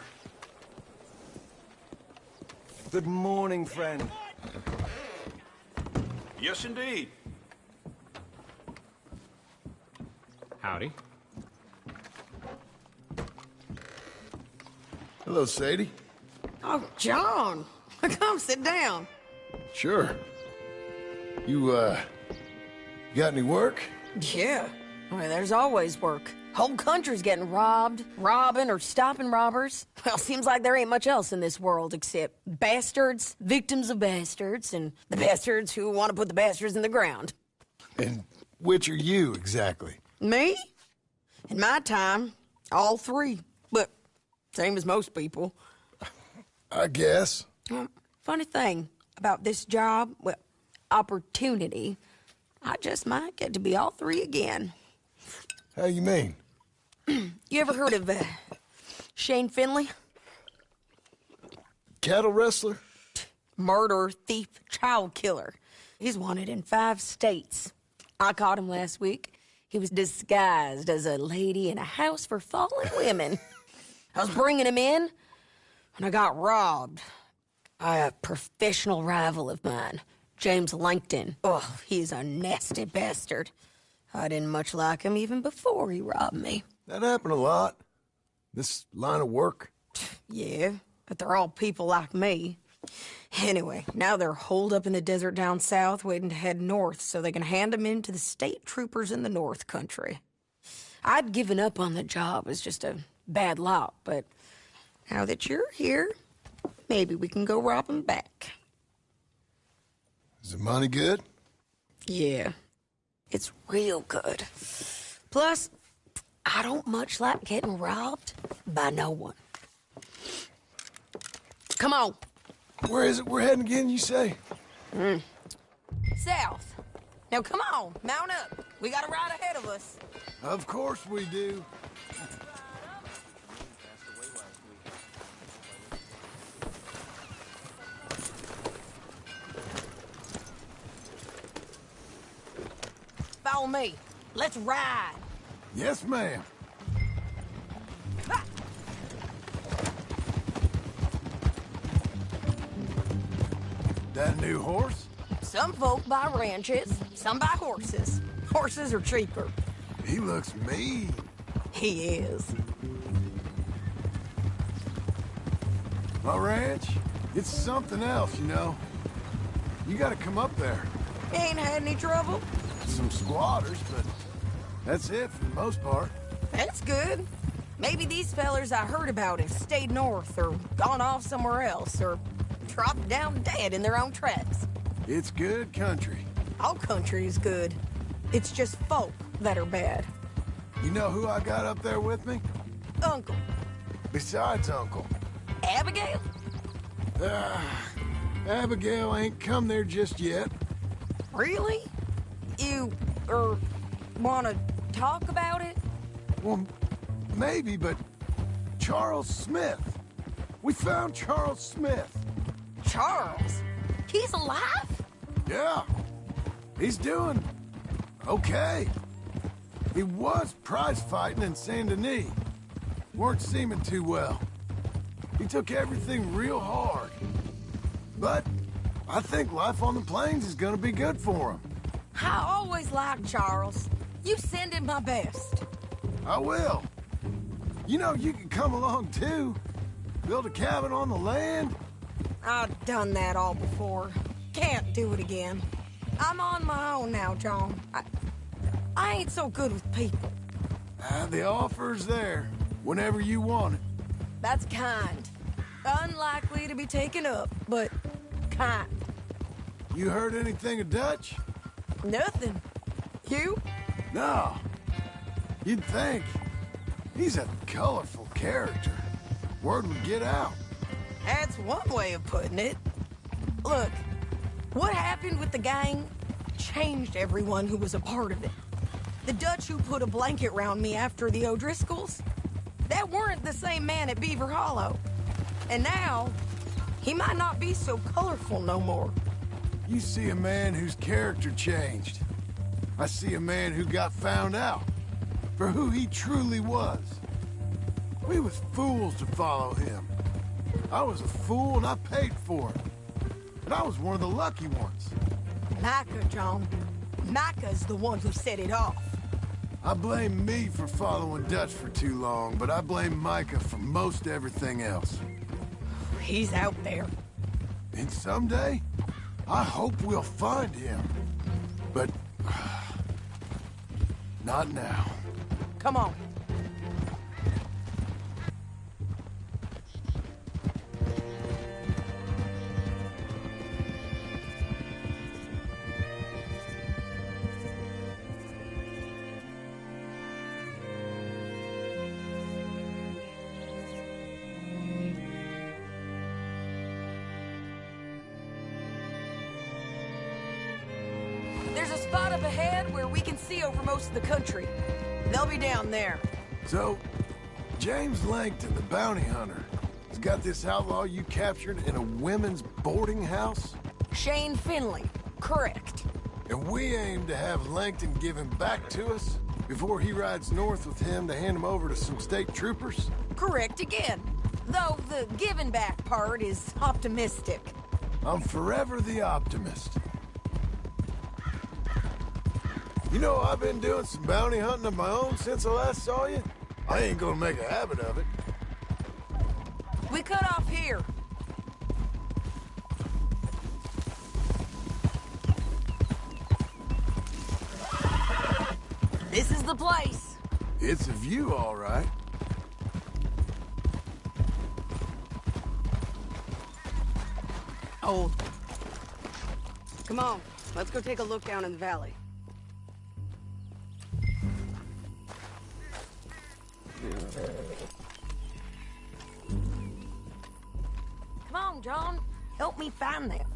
Good morning, friend. Yes, indeed. Howdy. Hello, Sadie. Oh, John. Come sit down. Sure. You got any work? Yeah. I mean, there's always work. Whole country's getting robbed, robbing, or stopping robbers. Well, seems like there ain't much else in this world except bastards, victims of bastards, and the bastards who want to put the bastards in the ground. And which are you, exactly? Me? In my time, all three. But same as most people. I guess. Funny thing about this job, well, opportunity, I just might get to be all three again. How you mean? You ever heard of Shane Finley? Cattle wrestler? Murderer, thief, child killer. He's wanted in 5 states. I caught him last week. He was disguised as a lady in a house for fallen women. I was bringing him in, and I got robbed by a professional rival of mine, James Langton. Oh, he's a nasty bastard. I didn't much like him even before he robbed me. That happened a lot. This line of work. Yeah, but they're all people like me. Anyway, now they're holed up in the desert down south waiting to head north so they can hand them in to the state troopers in the north country. I'd given up on the job as just a bad lot, but now that you're here, maybe we can go rob them back. Is the money good? Yeah, it's real good. Plus, I don't much like getting robbed by no one. Come on. Where is it we're heading again, you say? South. Now, come on, mount up. We got a ride ahead of us. Of course we do. Follow me. Let's ride. Yes, ma'am. That a new horse? Some folk buy ranches, some buy horses. Horses are cheaper. He looks mean. He is. My ranch, it's something else, you know. You gotta come up there. Ain't had any trouble? Some squatters, but that's it for the most part. That's good. Maybe these fellers I heard about have stayed north or gone off somewhere else or dropped down dead in their own tracks. It's good country. All country is good. It's just folk that are bad. You know who I got up there with me? Uncle. Besides Uncle. Abigail? Abigail ain't come there just yet. Really? You, wanna talk about it? Well, maybe, but Charles Smith. We found Charles Smith. Charles? He's alive? Yeah. He's doing okay. He was prize fighting in Saint Denis. Weren't seeming too well. He took everything real hard. But I think life on the plains is gonna be good for him. I always liked Charles. You send him my best. I will. You know, you can come along too. Build a cabin on the land. I've done that all before. Can't do it again. I'm on my own now, John. I ain't so good with people. The offer's there, whenever you want it. That's kind. Unlikely to be taken up, but kind. You heard anything of Dutch? Nothing. You? No. You'd think. He's a colorful character. Word would get out. That's one way of putting it. Look, what happened with the gang changed everyone who was a part of it. The Dutch who put a blanket round me after the O'Driscolls, that weren't the same man at Beaver Hollow. And now, he might not be so colorful no more. You see a man whose character changed. I see a man who got found out for who he truly was. We was fools to follow him. I was a fool and I paid for it. And I was one of the lucky ones. Micah, John. Micah's the one who set it off. I blame me for following Dutch for too long, but I blame Micah for most everything else. He's out there. And someday, I hope we'll find him. But not now. Come on. There's a spot up ahead where we can see over most of the country. They'll be down there. So, James Langton, the bounty hunter, has got this outlaw you captured in a women's boarding house? Shane Finley, correct. And we aim to have Langton give him back to us before he rides north with him to hand him over to some state troopers? Correct again. Though the giving back part is optimistic. I'm forever the optimist. You know, I've been doing some bounty hunting of my own since I last saw you. I ain't gonna make a habit of it. We cut off here. This is the place. It's a view, all right. Oh. Come on, let's go take a look down in the valley. Come on, John. Help me find them.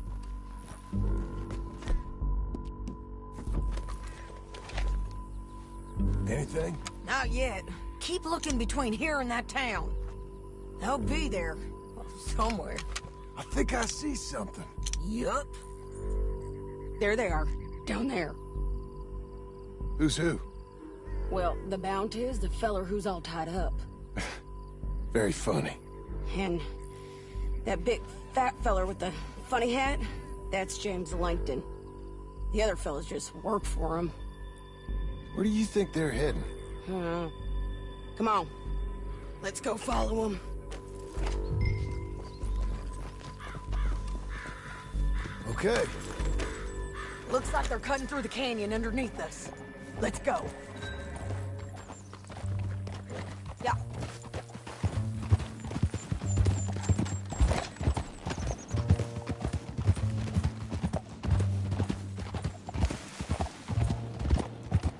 Anything? Not yet. Keep looking between here and that town. They'll be there. Somewhere. I think I see something. Yup. There they are. Down there. Who's who? Well, the bounty is the feller who's all tied up. Very funny. And that big fat feller with the funny hat, that's James Langton. The other fellas just work for him. Where do you think they're heading? Come on. Let's go follow them. Okay. Looks like they're cutting through the canyon underneath us. Let's go. Yeah.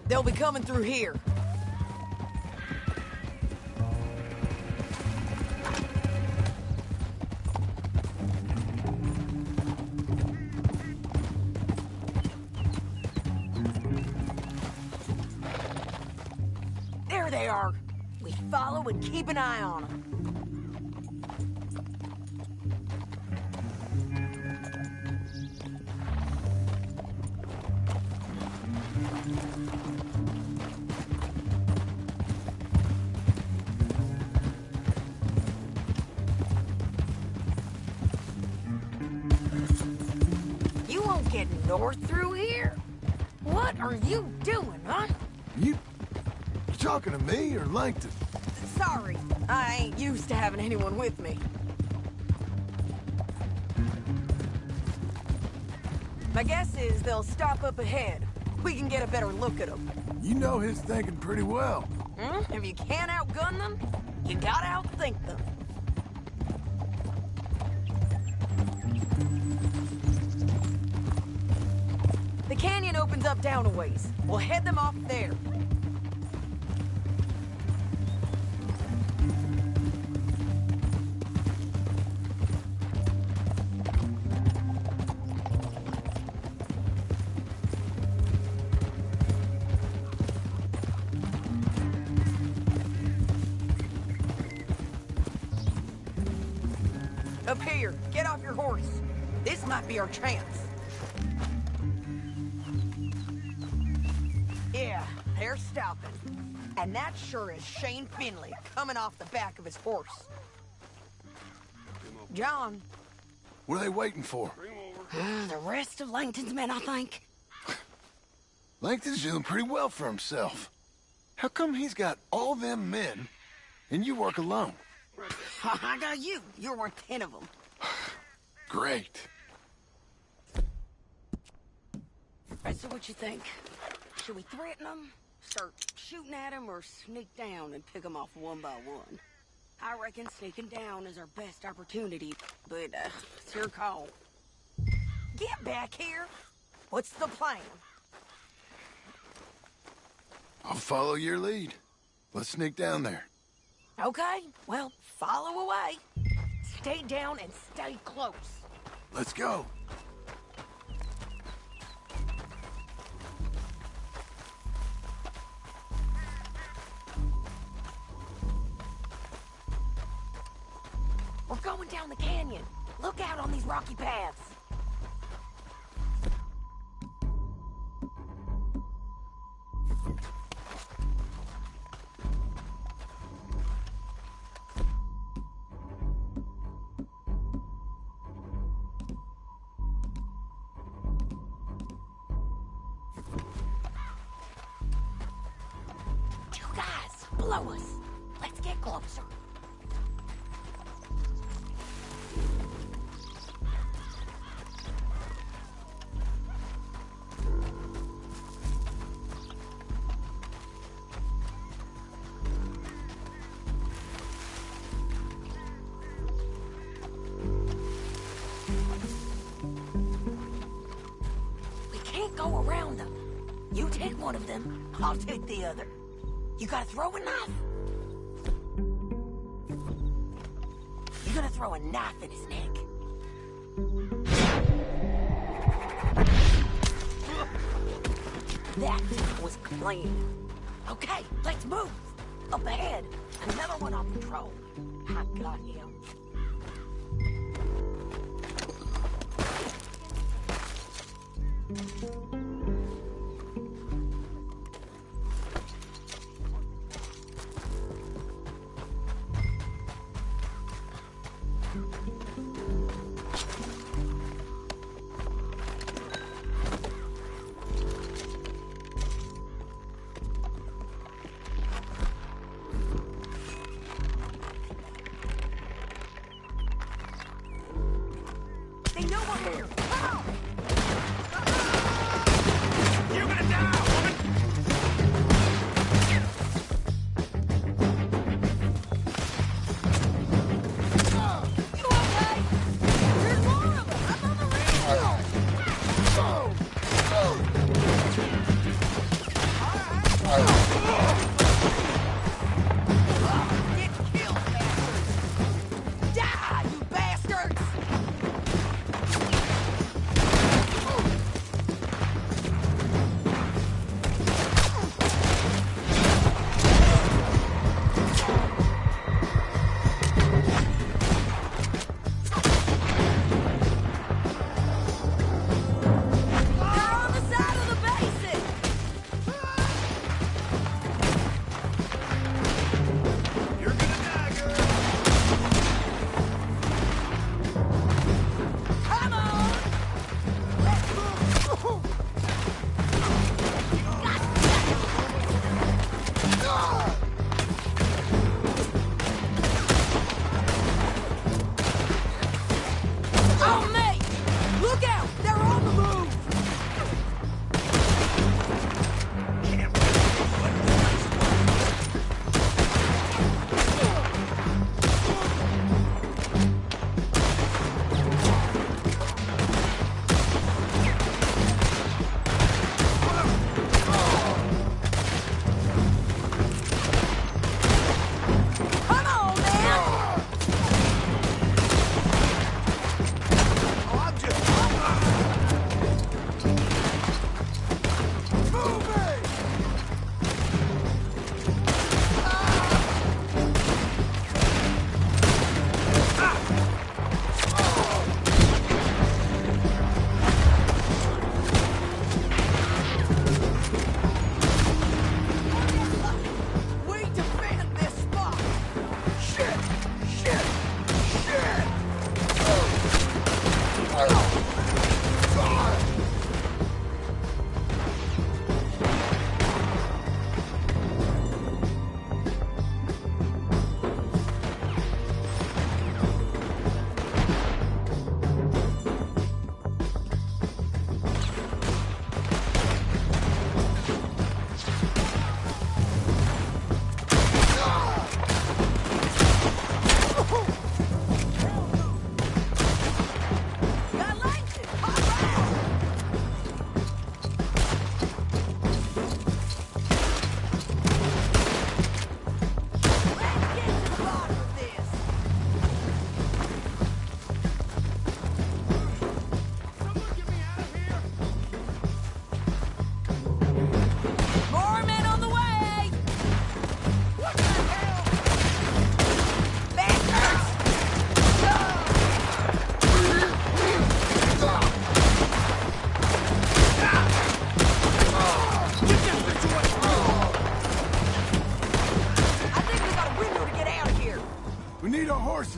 They'll be coming through here. There they are. We follow and keep an eye on them. You won't get north through here? What are you doing, huh? You talking to me or Langton? Sorry, I ain't used to having anyone with me. My guess is they'll stop up ahead. We can get a better look at them. You know his thinking pretty well. If you can't outgun them, you gotta outthink them. The canyon opens up down a ways. We'll head them off there. Up here, get off your horse. This might be our chance. Yeah, they're stopping. And that sure is Shane Finley coming off the back of his horse. John. What are they waiting for? The rest of Langton's men, I think. Langton's doing pretty well for himself. How come he's got all them men and you work alone? I got you. You're worth 10 of them. Great. Right, so what you think? Should we threaten them, start shooting at them, or sneak down and pick them off one by one? I reckon sneaking down is our best opportunity, but it's your call. Get back here. What's the plan? I'll follow your lead. Let's sneak down there. Okay, well, follow away. Stay down and stay close. Let's go. We're going down the canyon. Look out on these rocky paths. Two guys below us. Let's get closer. Go around them. You take one of them, I'll take the other. You gotta throw a knife. You're gonna throw a knife in his neck. That was clean. Okay, let's move. Up ahead, another one on patrol. I got him.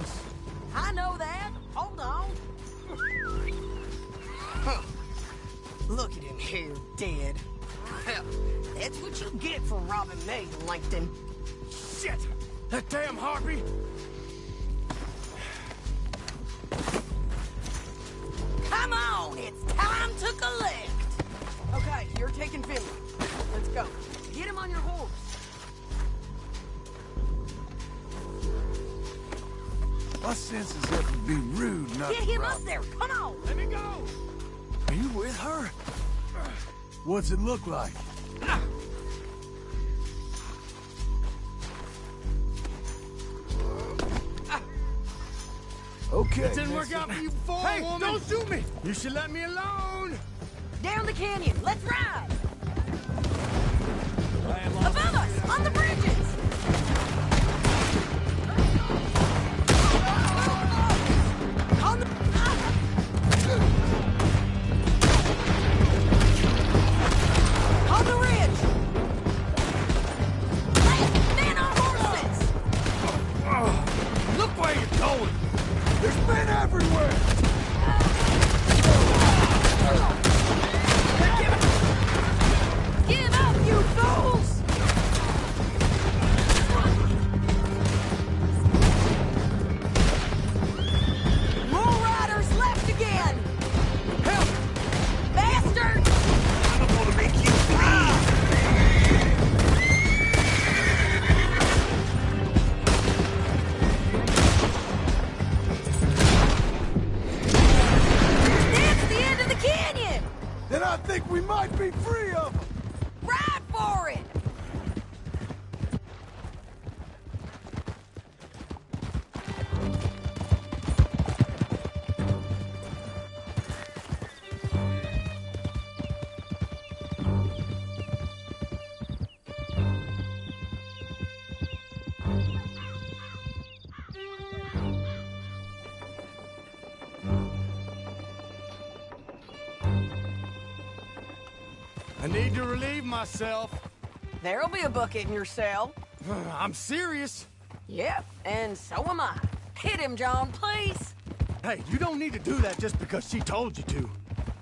us. I know that. Hold on. Look at him here, dead. Well, that's what you get for robbing me, Langton. Shit! That damn harpy! Come on, it's time to collect. Okay, you're taking Finley. Let's go. Get him on your horse. My sense is that would be rude not Get to him rob. up there. Come on. Let me go! Are you with her? What's it look like? Okay. It didn't work out for you before, Hey, woman. don't shoot me! You should let me alone! Down the canyon. Let's ride. Above us, on the bridges. On the... On the ridge. Men on horses. Look where you're going! There's men everywhere! Give up, you fools! More riders left again! Help! Bastard! I'm gonna make you bleed! That's the end of the canyon! Then I think we might be free of them! Ride for it! I need to relieve myself. There'll be a bucket in your cell. I'm serious. Yep, and so am I. Hit him, John, please. Hey, you don't need to do that just because she told you to.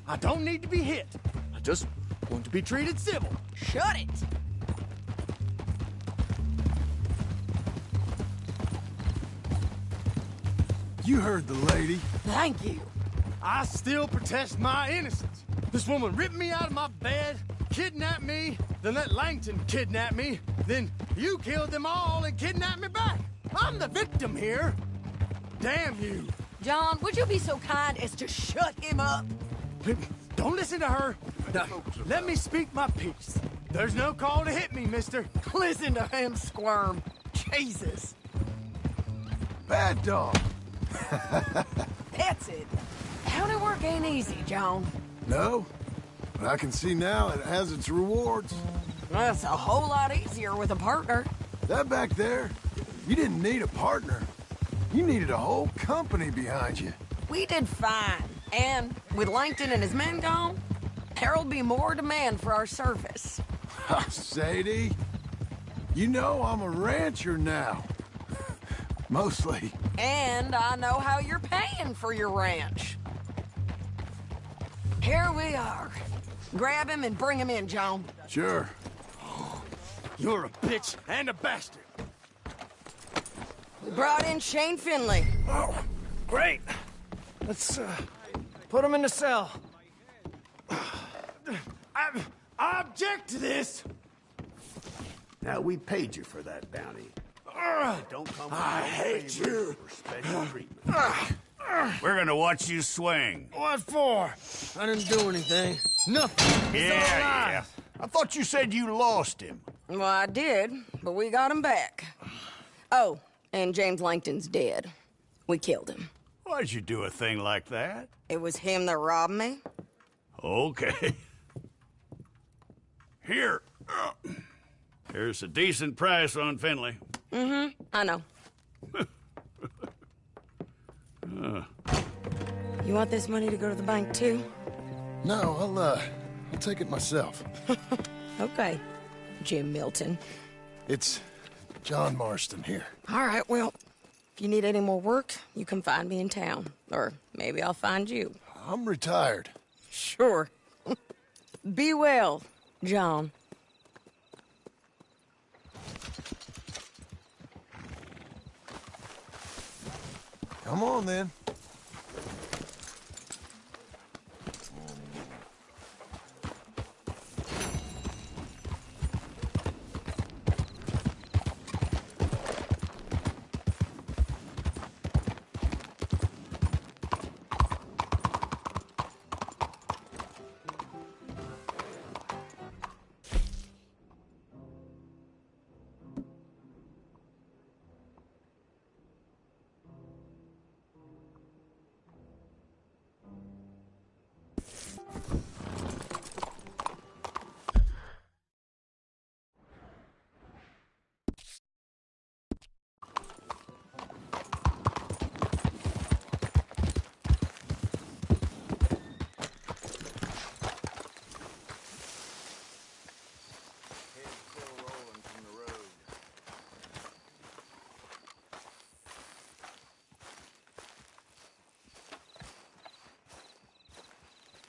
I don't need to be hit. I just want to be treated civil. Shut it! You heard the lady. Thank you. I still protest my innocence. This woman ripped me out of my bed, kidnapped me, then let Langton kidnap me, then you killed them all and kidnapped me back. I'm the victim here. Damn you. John, would you be so kind as to shut him up? Don't listen to her. Now, let me speak my piece. There's no call to hit me, mister. Listen to him squirm. Jesus. Bad dog. That's it. County work ain't easy, John. No, but I can see now it has its rewards. That's a whole lot easier with a partner. That back there, you didn't need a partner. You needed a whole company behind you. We did fine. And with Langton and his men gone, there'll be more demand for our service. Sadie, you know I'm a rancher now. Mostly. And I know how you're paying for your ranch. Here we are. Grab him and bring him in, John. Sure. You're a bitch and a bastard. We brought in Shane Finley. Oh, great. Let's, put him in the cell. I object to this. Now, we paid you for that bounty. Don't come with I no hate favors you. or special treatment. We're gonna watch you swing. What for? I didn't do anything. Nothing. It's all lies. I thought you said you lost him. Well, I did, but we got him back. Oh, and James Langton's dead. We killed him. Why'd you do a thing like that? It was him that robbed me. Okay. Here. Here's a decent price on Finley. Mm-hmm, I know. You want this money to go to the bank, too? No, I'll take it myself. Okay, Jim Milton. It's John Marston here. All right, well, If you need any more work, you can find me in town. Or maybe I'll find you. I'm retired. Sure. Be well, John. Come on, then.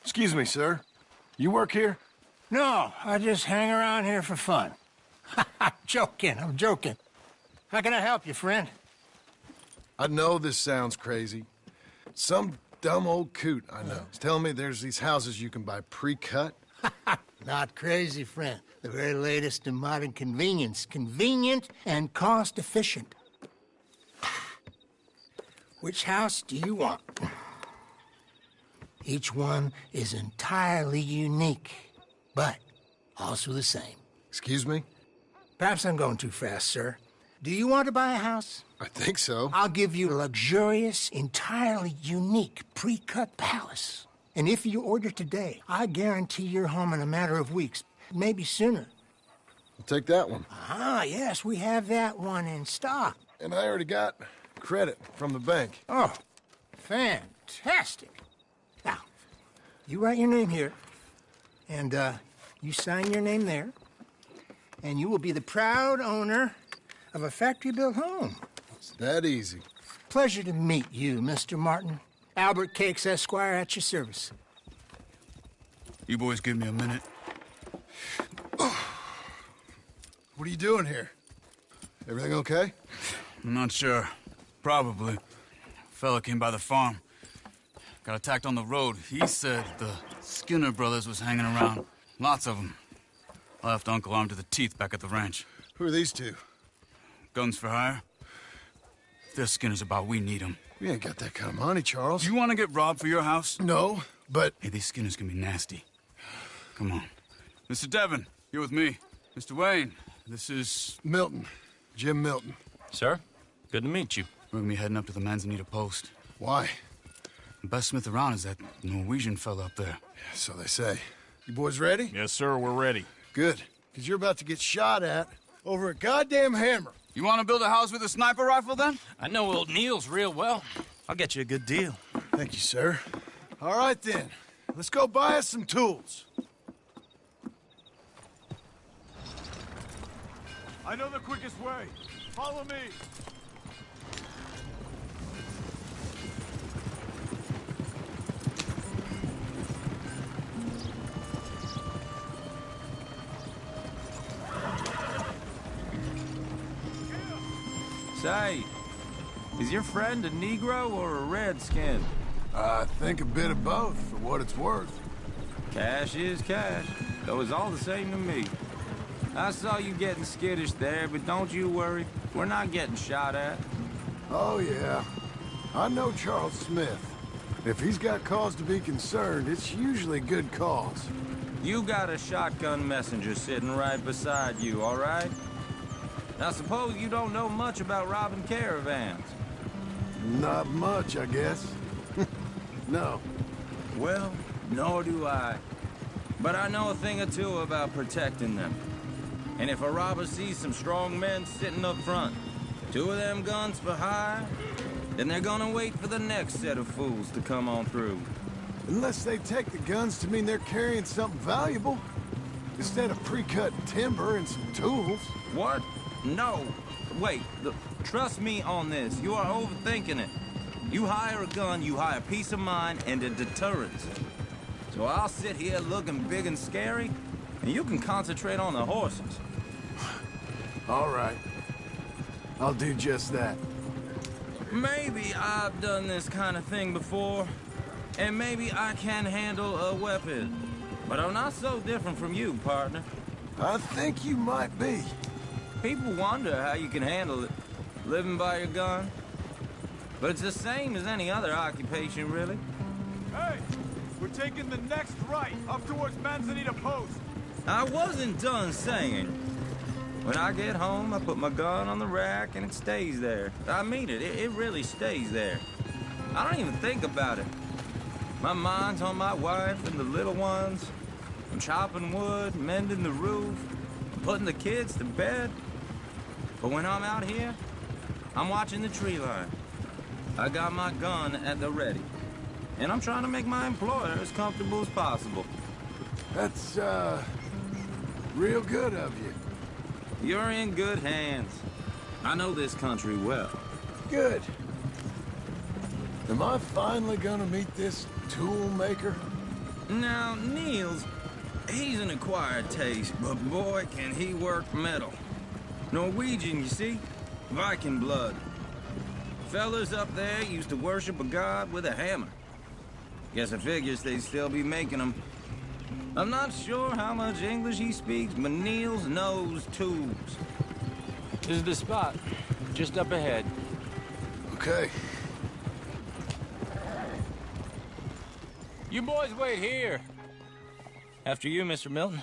Excuse me, sir. You work here? No, I just hang around here for fun. I'm joking. How can I help you, friend? I know this sounds crazy. Some dumb old coot I know is telling me there's these houses you can buy pre-cut. Not crazy, friend. The very latest in modern convenience. Convenient and cost-efficient. Which house do you want? Each one is entirely unique, but also the same. Excuse me? Perhaps I'm going too fast, sir. Do you want to buy a house? I think so. I'll give you a luxurious, entirely unique pre-cut palace. And if you order today, I guarantee you're home in a matter of weeks, maybe sooner. I'll take that one. Ah, yes, we have that one in stock. And I already got credit from the bank. Oh, fantastic. Now, you write your name here, and you sign your name there, and you will be the proud owner of a factory-built home. It's that easy. Pleasure to meet you, Mr. Martin. Albert Cakes, Esquire, at your service. You boys give me a minute. What are you doing here? Everything okay? I'm not sure. Probably. Fella came by the farm. Got attacked on the road. He said the Skinner brothers was hanging around. Lots of them. I left Uncle armed to the teeth back at the ranch. Who are these two? Guns for hire? If they're Skinner's about, we need them. We ain't got that kind of money, Charles. You want to get robbed for your house? No, but... Hey, these Skinners can be nasty. Come on. Mr. Devon, you're with me. Mr. Wayne, this is... Milton. Jim Milton. Sir, good to meet you. We're gonna be heading up to the Manzanita Post. Why? The best smith around is that Norwegian fella up there. Yeah, so they say. You boys ready? Yes, sir, we're ready. Good, because you're about to get shot at over a goddamn hammer. You want to build a house with a sniper rifle, then? I know old Neil's real well. I'll get you a good deal. Thank you, sir. All right, then. Let's go buy us some tools. I know the quickest way. Follow me. Say, is your friend a Negro or a Redskin? I think a bit of both, for what it's worth. Cash is cash, though it's all the same to me. I saw you getting skittish there, but don't you worry. We're not getting shot at. Oh, yeah. I know Charles Smith. If he's got cause to be concerned, it's usually a good cause. You got a shotgun messenger sitting right beside you, all right? Now, suppose you don't know much about robbing caravans. Not much, I guess. No. Well, nor do I. But I know a thing or two about protecting them. And if a robber sees some strong men sitting up front, 2 of them guns for hire, then they're gonna wait for the next set of fools to come on through. Unless they take the guns to mean they're carrying something valuable. Instead of pre-cut timber and some tools. What? No. wait. Look, trust me on this. You are overthinking it. You hire a gun, you hire peace of mind and a deterrence. So I'll sit here looking big and scary, and you can concentrate on the horses. All right. I'll do just that. Maybe I've done this kind of thing before, and maybe I can handle a weapon. But I'm not so different from you, partner. I think you might be. People wonder how you can handle it, living by your gun. But it's the same as any other occupation, really. Hey, we're taking the next right, up towards Manzanita Post. I wasn't done saying. When I get home, I put my gun on the rack and it stays there. I mean it, it really stays there. I don't even think about it. My mind's on my wife and the little ones. I'm chopping wood, mending the roof, putting the kids to bed. But when I'm out here, I'm watching the tree line. I got my gun at the ready. And I'm trying to make my employer as comfortable as possible. That's, real good of you. You're in good hands. I know this country well. Good. Am I finally gonna meet this tool maker? Now, Niels, he's an acquired taste, but boy, can he work metal. Norwegian, you see? Viking blood. Fellas up there used to worship a god with a hammer. Guess I figures they'd still be making them. I'm not sure how much English he speaks, but Niels knows tools. This is the spot, just up ahead. Okay. You boys wait here. After you, Mr. Milton.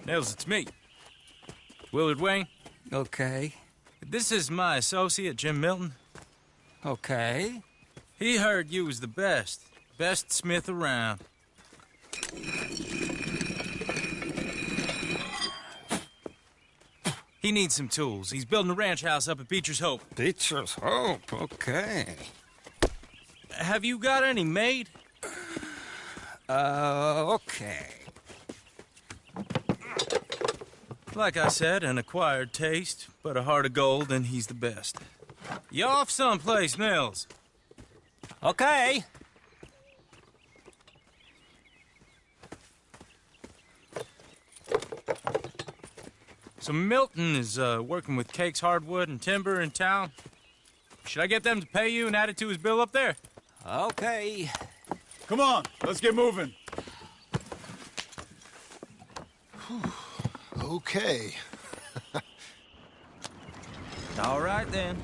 Nils, it's me. Willard Wayne. Okay. This is my associate, Jim Milton. Okay. He heard you was the best smith around. He needs some tools. He's building a ranch house up at Beecher's Hope. Beecher's Hope, okay. Have you got any made? Okay. Like I said, an acquired taste, but a heart of gold, and he's the best. You off someplace, Nils? Okay. So Milton is working with Cake's Hardwood and Timber in town. Should I get them to pay you and add it to his bill up there? Okay. Come on, let's get moving. Okay. All right, then.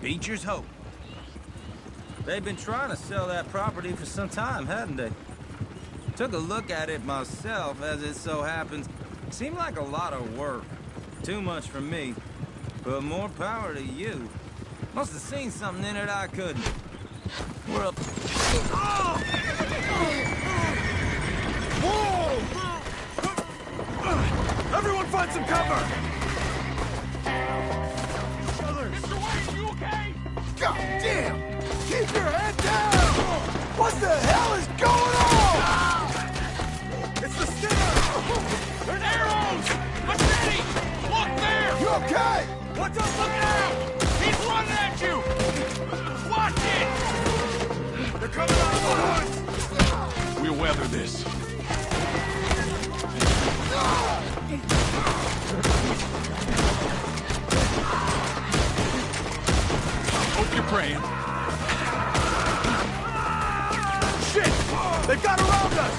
Beecher's Hope. They've been trying to sell that property for some time, hadn't they? Took a look at it myself, as it so happens. Seemed like a lot of work. Too much for me. But more power to you. Must have seen something in it I couldn't. We're up... Oh! Whoa! Everyone find some cover! Mr. Wayne, you okay? God damn! Keep your head down! What the hell is going on? It's the Skinner! They're arrows! Machete! Look there! You okay? What's up? Look out! He's running at you! Watch it! They're coming out of the woods! We'll weather this. Hope you're praying. Shit! They've got around us!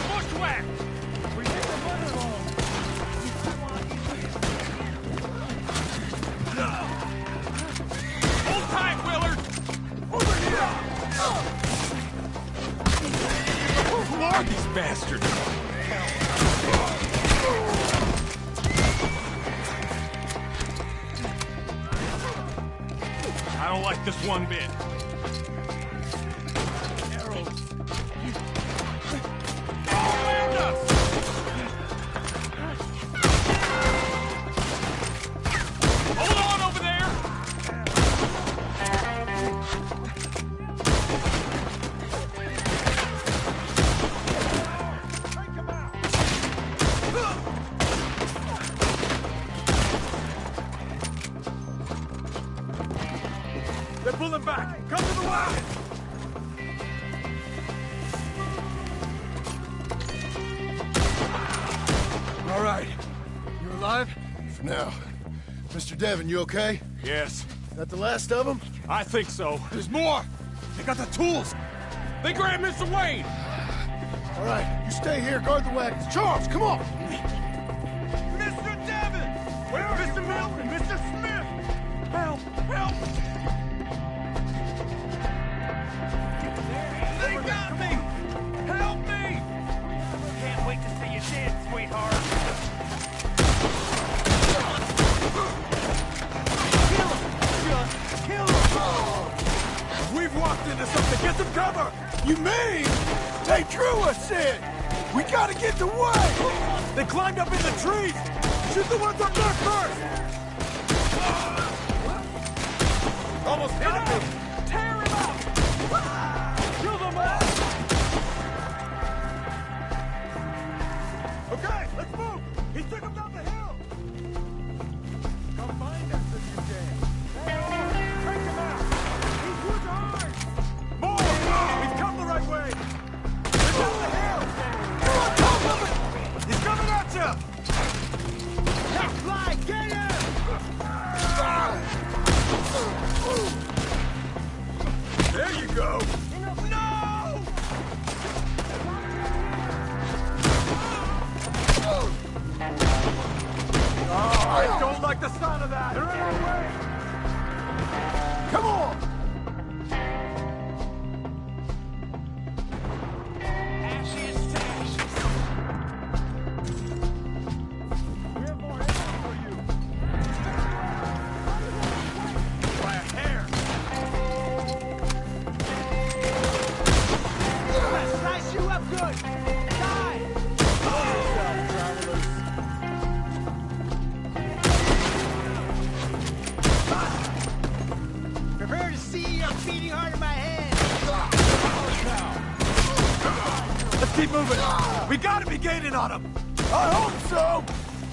Bushwhack! We need the money along. Hold tight, Willard! Over here! Who are these bastards? I don't like this one bit. Arrows. Around us. They're pulling back! Come to the wagon! All right. You alive? For now. Mr. Devon, you okay? Yes. That the last of them? I think so. There's more! They got the tools! They grabbed Mr. Wayne! All right, you stay here, guard the wagons. Charles, come on! Mr. Devon! Where are Mr. Milton? Mr. Smith! Help! Help! They got me! Help me! Can't wait to see you dead, sweetheart. Kill him! Just kill him! We've walked into something. Get some cover! You mean they drew us in? We gotta get the way! They climbed up in the trees! Shoot the ones up there first! Almost got me! Tear him up! Kill them all! Okay, let's move! He took him down the hill! Come find us if you can. Take him out! He's wood hard! More! He's come the right way! They're down the hill! You're on top of it! He's coming at you! Now fly! Get him! There you go! No! Oh, I don't like the sound of that! They're in our way! Come on! Ashes to ashes! We have more ammo for you! By a hair! Let's slice you up good! Die! Prepare to see a beating heart in my head! Let's keep moving! We gotta be gaining on them! I hope so!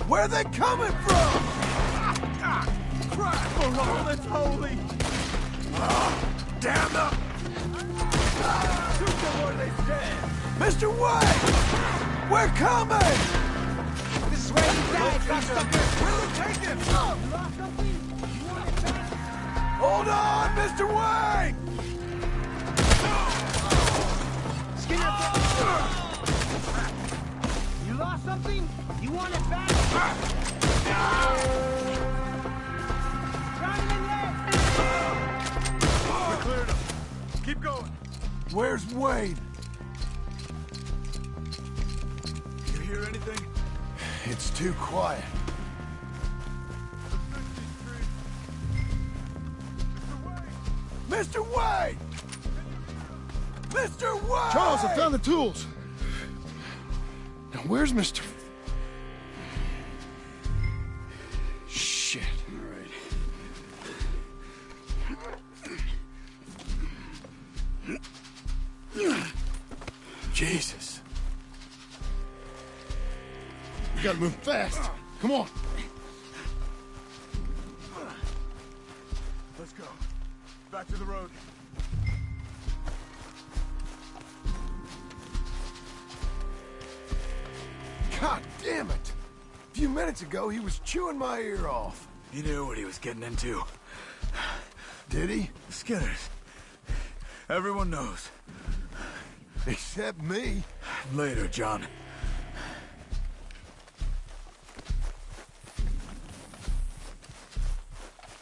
Where are they coming from? Crap! Oh, that's holy! Damn them! Shoot them where they stand! Mr. White! We're coming! This is where you die, cocksucker! We'll take him! Hold on, Mr. White! Skin up! You lost something? You want it back? Round and left! We cleared him. Keep going. Where's Wade? You hear anything? It's too quiet. Mr. Wade! Mr. Wade! Charles, I found the tools. Now, where's Mr. Shit. All right. Jesus. You gotta move fast. Come on. Let's go. Back to the road. God damn it! A few minutes ago, he was chewing my ear off. He knew what he was getting into. Did he? Skinners. Everyone knows. Except me. Later, John.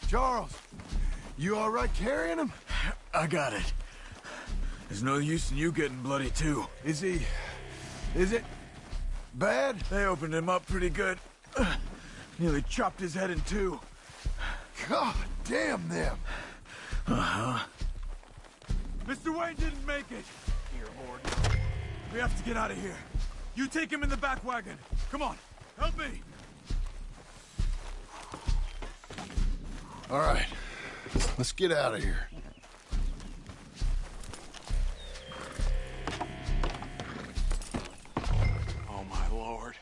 Charles, you all right carrying him? I got it. There's no use in you getting bloody, too. Is it bad? They opened him up pretty good. Nearly chopped his head in two. God damn them. Uh-huh. Mr. Wayne didn't make it. Here, Lord. We have to get out of here. You take him in the back wagon. Come on, help me. All right, let's get out of here. Oh, my Lord.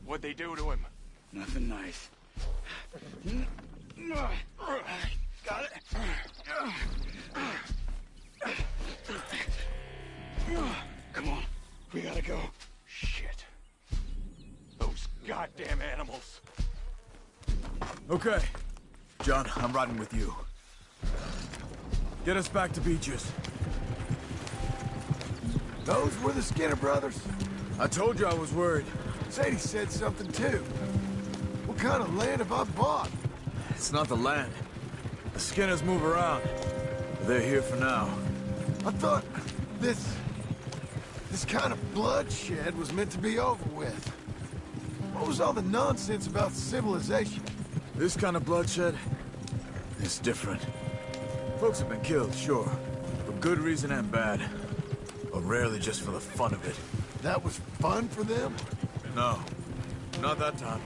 What'd they do to him? Nothing nice. Got it? Okay. John, I'm riding with you. Get us back to Beaches. Those were the Skinner brothers? I told you I was worried. Sadie said something too. What kind of land have I bought? It's not the land. The Skinners move around. They're here for now. I thought this kind of bloodshed was meant to be over with. What was all the nonsense about civilization? This kind of bloodshed is different. Folks have been killed, sure. For good reason and bad. But rarely just for the fun of it. That was fun for them? No. Not that time.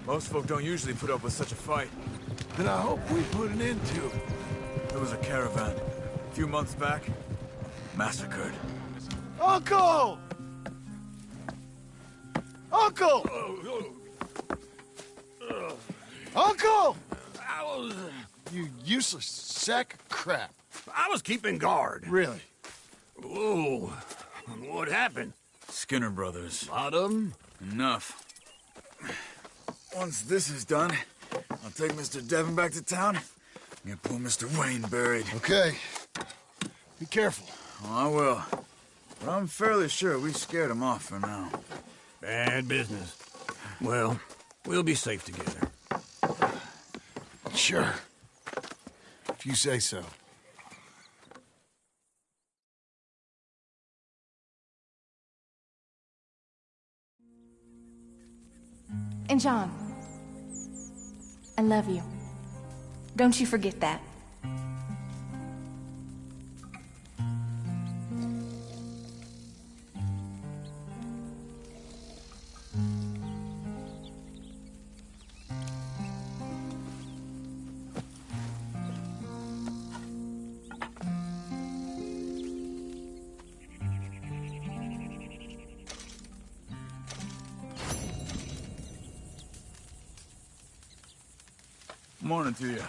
Most folk don't usually put up with such a fight. Then I hope we put an end to it. There was a caravan. A few months back. Massacred. Uncle! Uncle! Uncle! You useless sack of crap. I was keeping guard. Really? Whoa. What happened? Skinner brothers. Lot of them? Enough. Once this is done, I'll take Mr. Devon back to town and get poor Mr. Wayne buried. Okay. Be careful. Oh, I will. But I'm fairly sure we scared him off for now. Bad business. Well, we'll be safe together. Sure. If you say so. And John, I love you. Don't you forget that. Morning to you.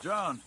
John.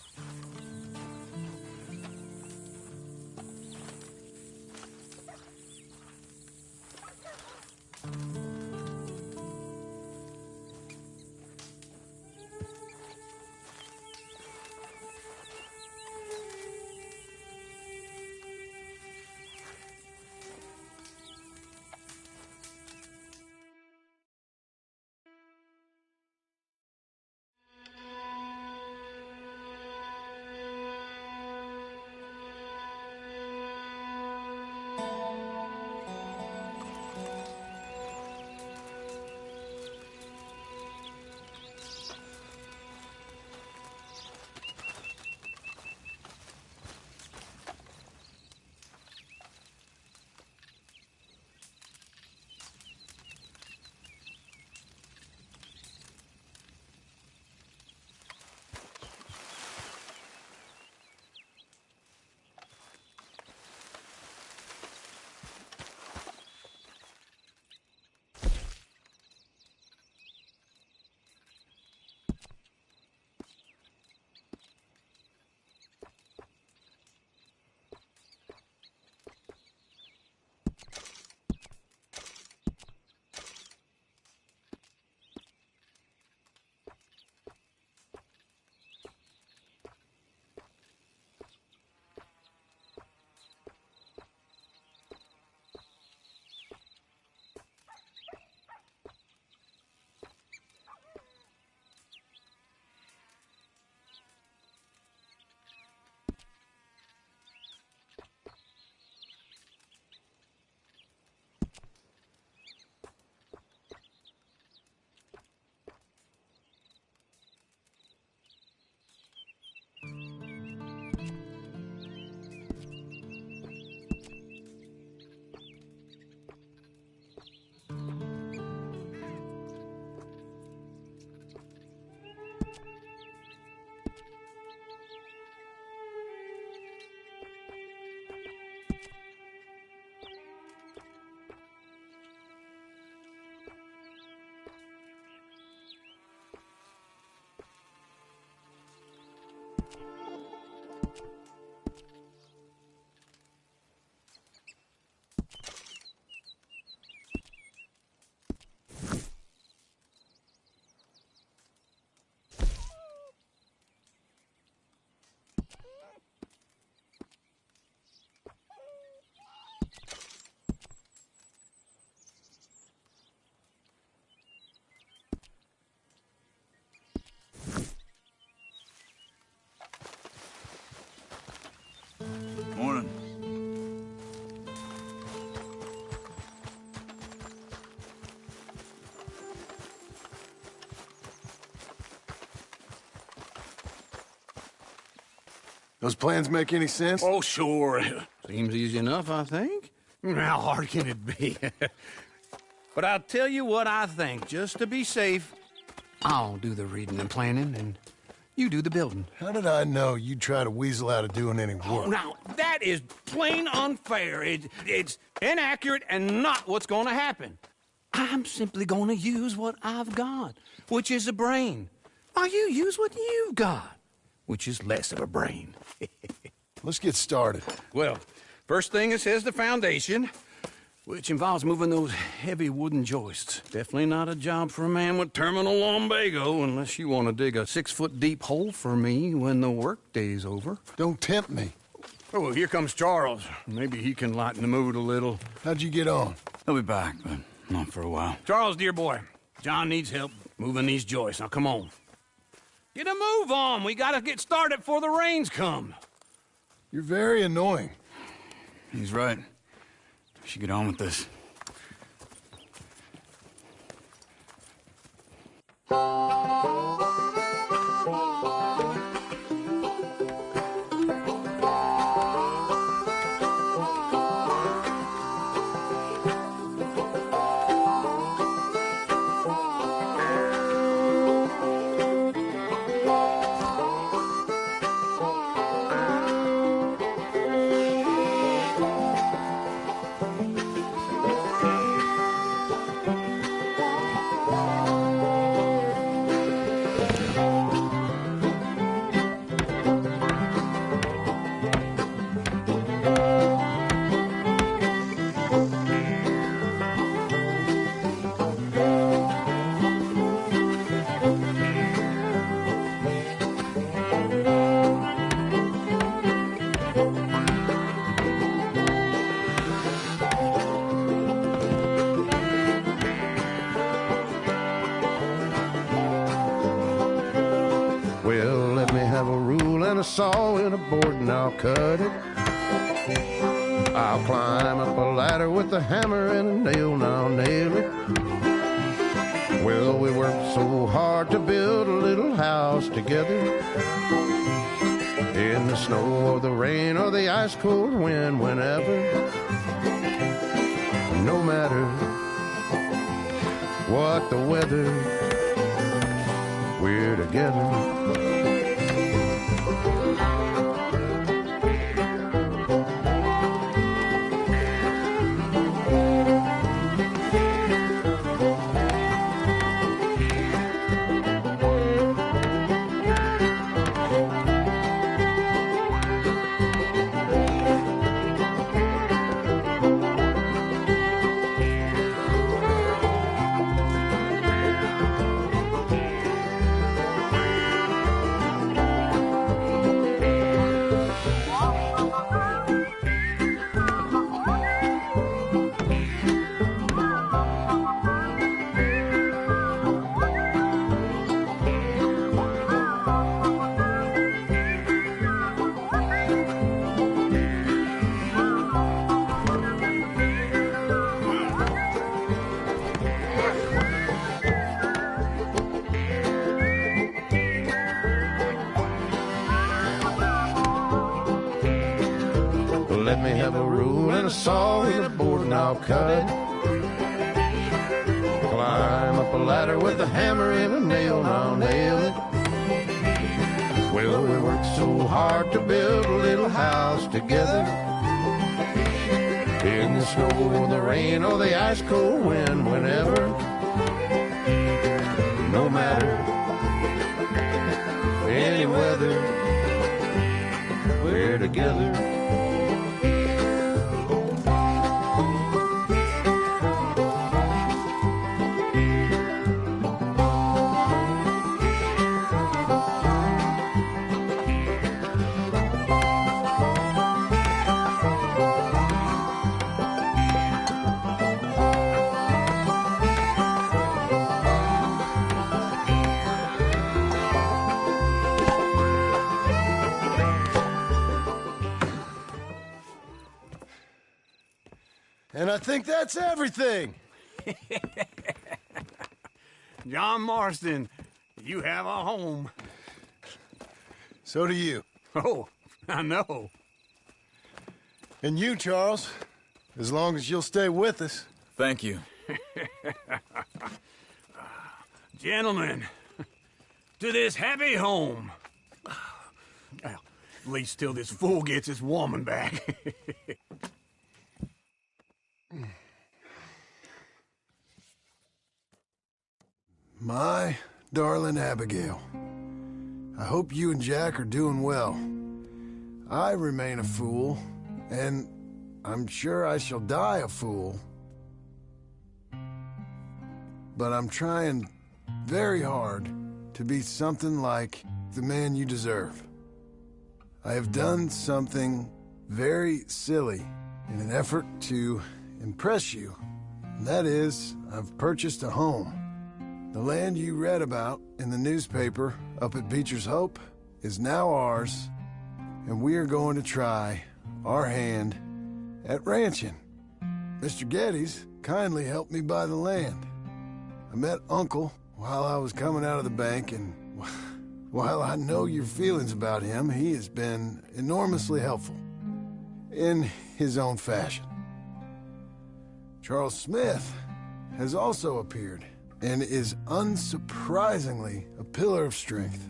Morning. Those plans make any sense? Oh, sure. Seems easy enough, I think. How hard can it be? But I'll tell you what I think, just to be safe. I'll do the reading and planning, and you do the building. How did I know you'd try to weasel out of doing any Oh, work? now, that is plain unfair. It's inaccurate and not what's going to happen. I'm simply going to use what I've got, which is a brain. While you use what you've got, which is less of a brain. Let's get started. Well, first thing it says the foundation, which involves moving those heavy wooden joists. Definitely not a job for a man with terminal lumbago, unless you want to dig a 6-foot deep hole for me when the workday's over. Don't tempt me. Oh, well, here comes Charles. Maybe he can lighten the mood a little. How'd you get on? He'll be back, but not for a while. Charles, dear boy, John needs help moving these joists. Now, come on. Get a move on. We gotta get started before the rains come. You're very annoying. He's right. We should get on with this. board and I'll cut it. I'll climb up a ladder with a hammer and a nail and I'll nail it. Well, we worked so hard to build a little house together. In the snow or the rain or the ice cold wind, whenever. No matter what the weather, we're together. Let me have a rule and a saw and a board and I'll cut. Climb up a ladder with a hammer and a nail and I'll nail it. Well, we worked so hard to build a little house together. In the snow or the rain or the ice cold wind, whenever. No matter any weather, we're together. And I think that's everything. John Marston, you have a home. So do you. Oh, I know. And you, Charles, as long as you'll stay with us. Thank you. Gentlemen, to this happy home. Well, at least till this fool gets his woman back. My darling Abigail, I hope you and Jack are doing well. I remain a fool, and I'm sure I shall die a fool. But I'm trying very hard to be something like the man you deserve. I have done something very silly in an effort to impress you. And that is, I've purchased a home. The land you read about in the newspaper up at Beecher's Hope is now ours, and we are going to try our hand at ranching. Mr. Geddes kindly helped me buy the land. I met Uncle while I was coming out of the bank, and while I know your feelings about him, he has been enormously helpful in his own fashion. Charles Smith has also appeared and is unsurprisingly a pillar of strength.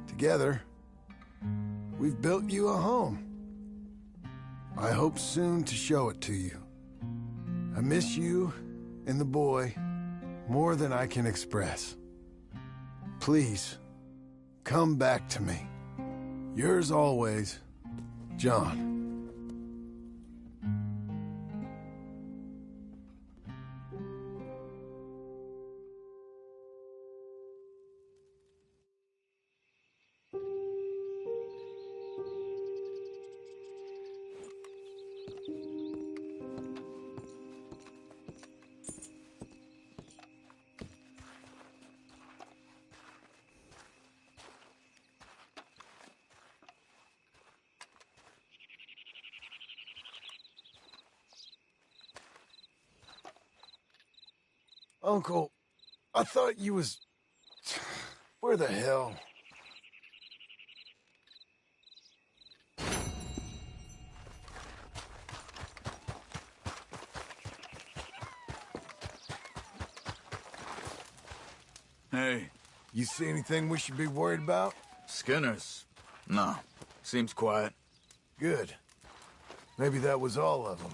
Together, we've built you a home. I hope soon to show it to you. I miss you and the boy more than I can express. Please, come back to me. Yours always, John. Uncle, I thought you was... Where the hell? Hey. You see anything we should be worried about? Skinners? No. Seems quiet. Good. Maybe that was all of them.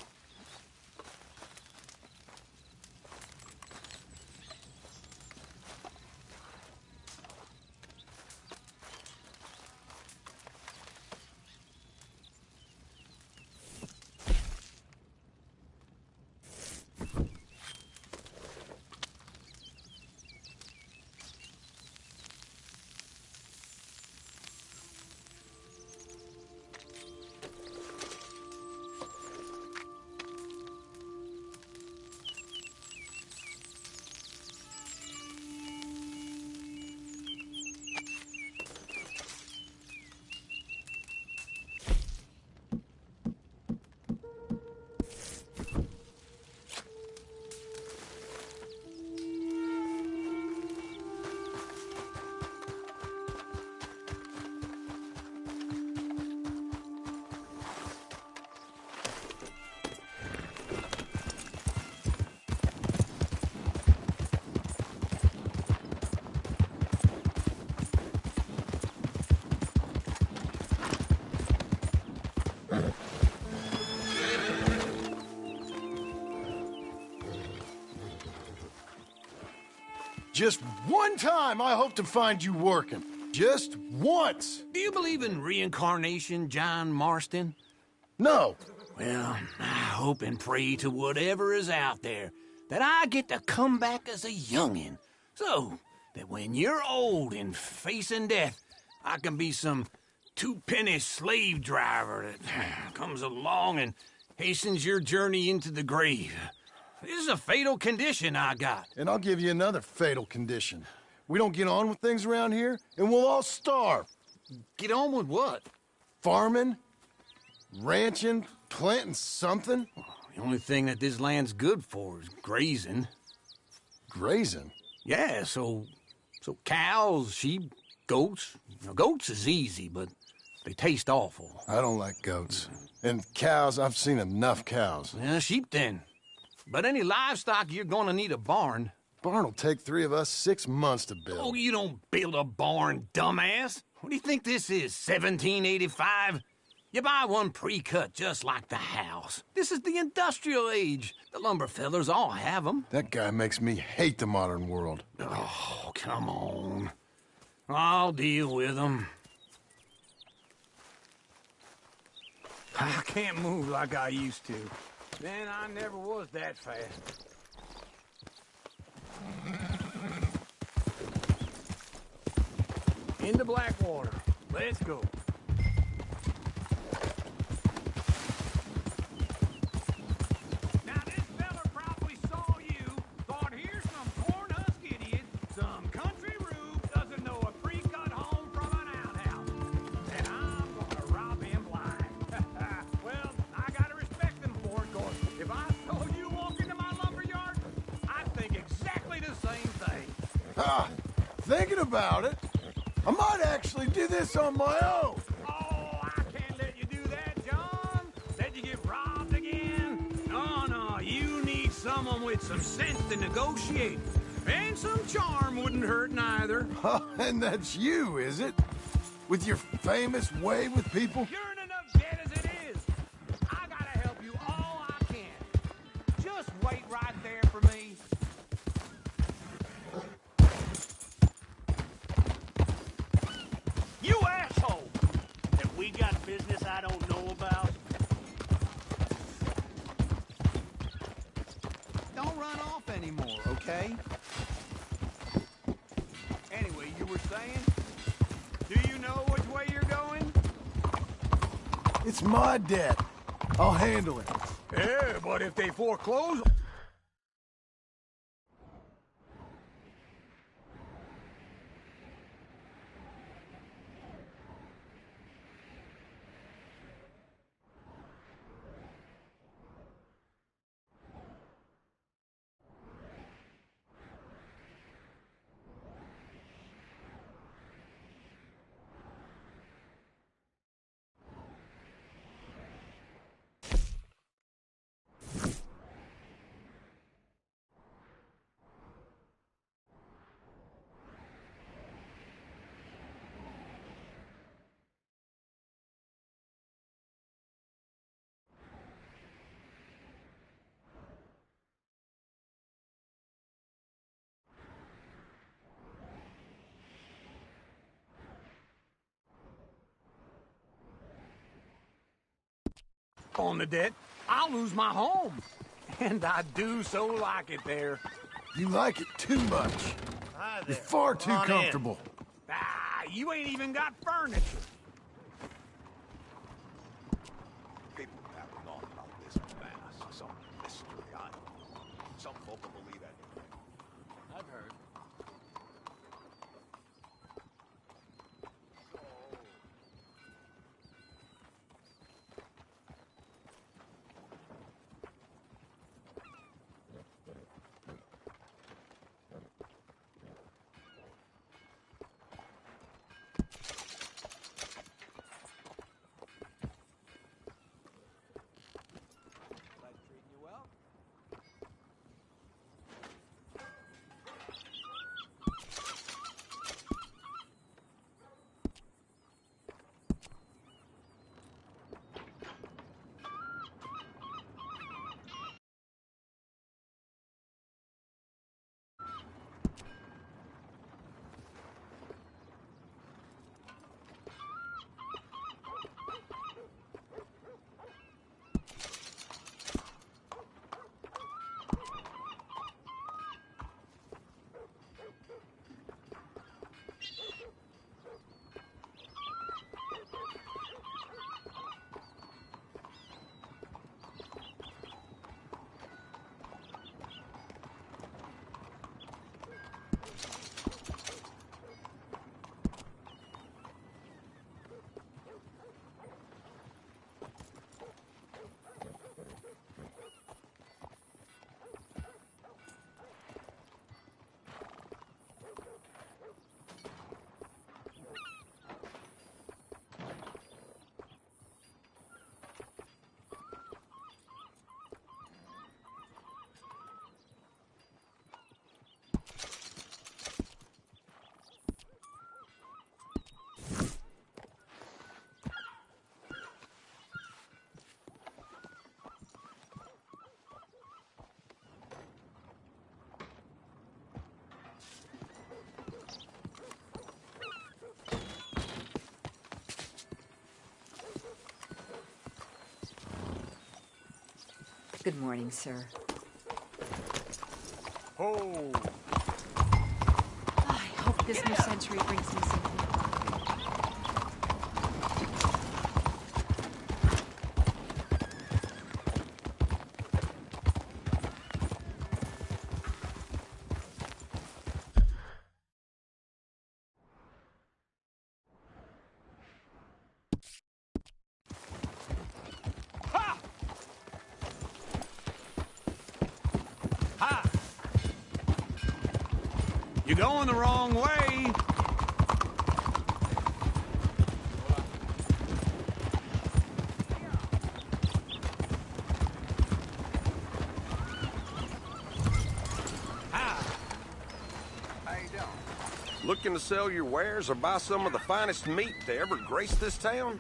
Just one time I hope to find you working. Just once. Do you believe in reincarnation, John Marston? No. Well, I hope and pray to whatever is out there that I get to come back as a youngin', so that when you're old and facing death, I can be some two-penny slave driver that comes along and hastens your journey into the grave. This is a fatal condition I got. And I'll give you another fatal condition. We don't get on with things around here, and we'll all starve. Get on with what? Farming, ranching, planting something. The only thing that this land's good for is grazing. Grazing? Yeah, so cows, sheep, goats. Now, goats is easy, but they taste awful. I don't like goats. And cows, I've seen enough cows. Yeah, sheep then. But any livestock, you're gonna need a barn. Barn will take 3 of us 6 months to build. Oh, you don't build a barn, dumbass. What do you think this is, 1785? You buy one pre-cut just like the house. This is the industrial age. The lumber fellers all have them. That guy makes me hate the modern world. Oh, come on. I'll deal with them. I can't move like I used to. Then I never was that fast. Into Blackwater. Let's go. Now this fella probably saw you, thought here's some corn-husk idiot, some country rube doesn't know a pre-cut home from an outhouse. And I'm gonna rob him blind. Well, I gotta respect him for it, 'cause if I saw you walk into my lumberyard, I'd think exactly the same thing. Thinking about it, I might actually do this on my own. Oh, I can't let you do that, John. Let you get robbed again. No, you need someone with some sense to negotiate. And some charm wouldn't hurt neither. And that's you, is it? With your famous way with people? You're in enough debt as it is. I gotta help you all I can. Just wait right there for me. You asshole! Have we got business I don't know about? Don't run off anymore, okay? Anyway, you were saying? Do you know which way you're going? It's my debt. I'll handle it. Yeah, but if they foreclose... on the debt, I'll lose my home. And I do so like it there. You like it too much. Hi You're there. far too Come on in. comfortable. Ah, you ain't even got furniture. People babbling on about this mass, some mystery. Some folk will believe anything. I've heard. Good morning, sir. Oh. I hope this new century brings me something. You're going the wrong way. Looking to sell your wares or buy some of the finest meat to ever grace this town?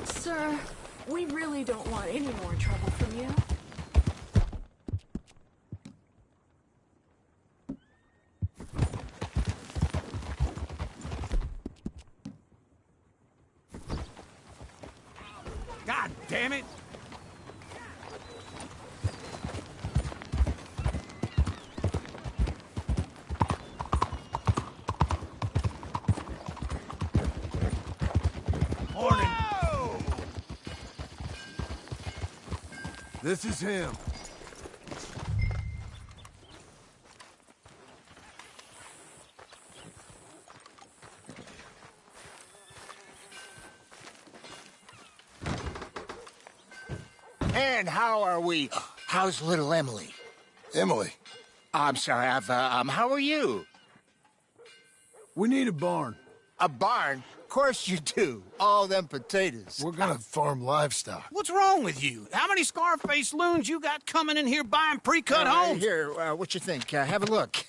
Sir, we really don't want any more trouble from you. God damn it! Morning. This is him. And how are we? How's little Emily? Emily? I'm sorry, how are you? We need a barn. A barn? Of course you do. All them potatoes. We're gonna farm livestock. What's wrong with you? How many Scarface loons you got coming in here buying pre-cut homes? Here, what you think? Have a look.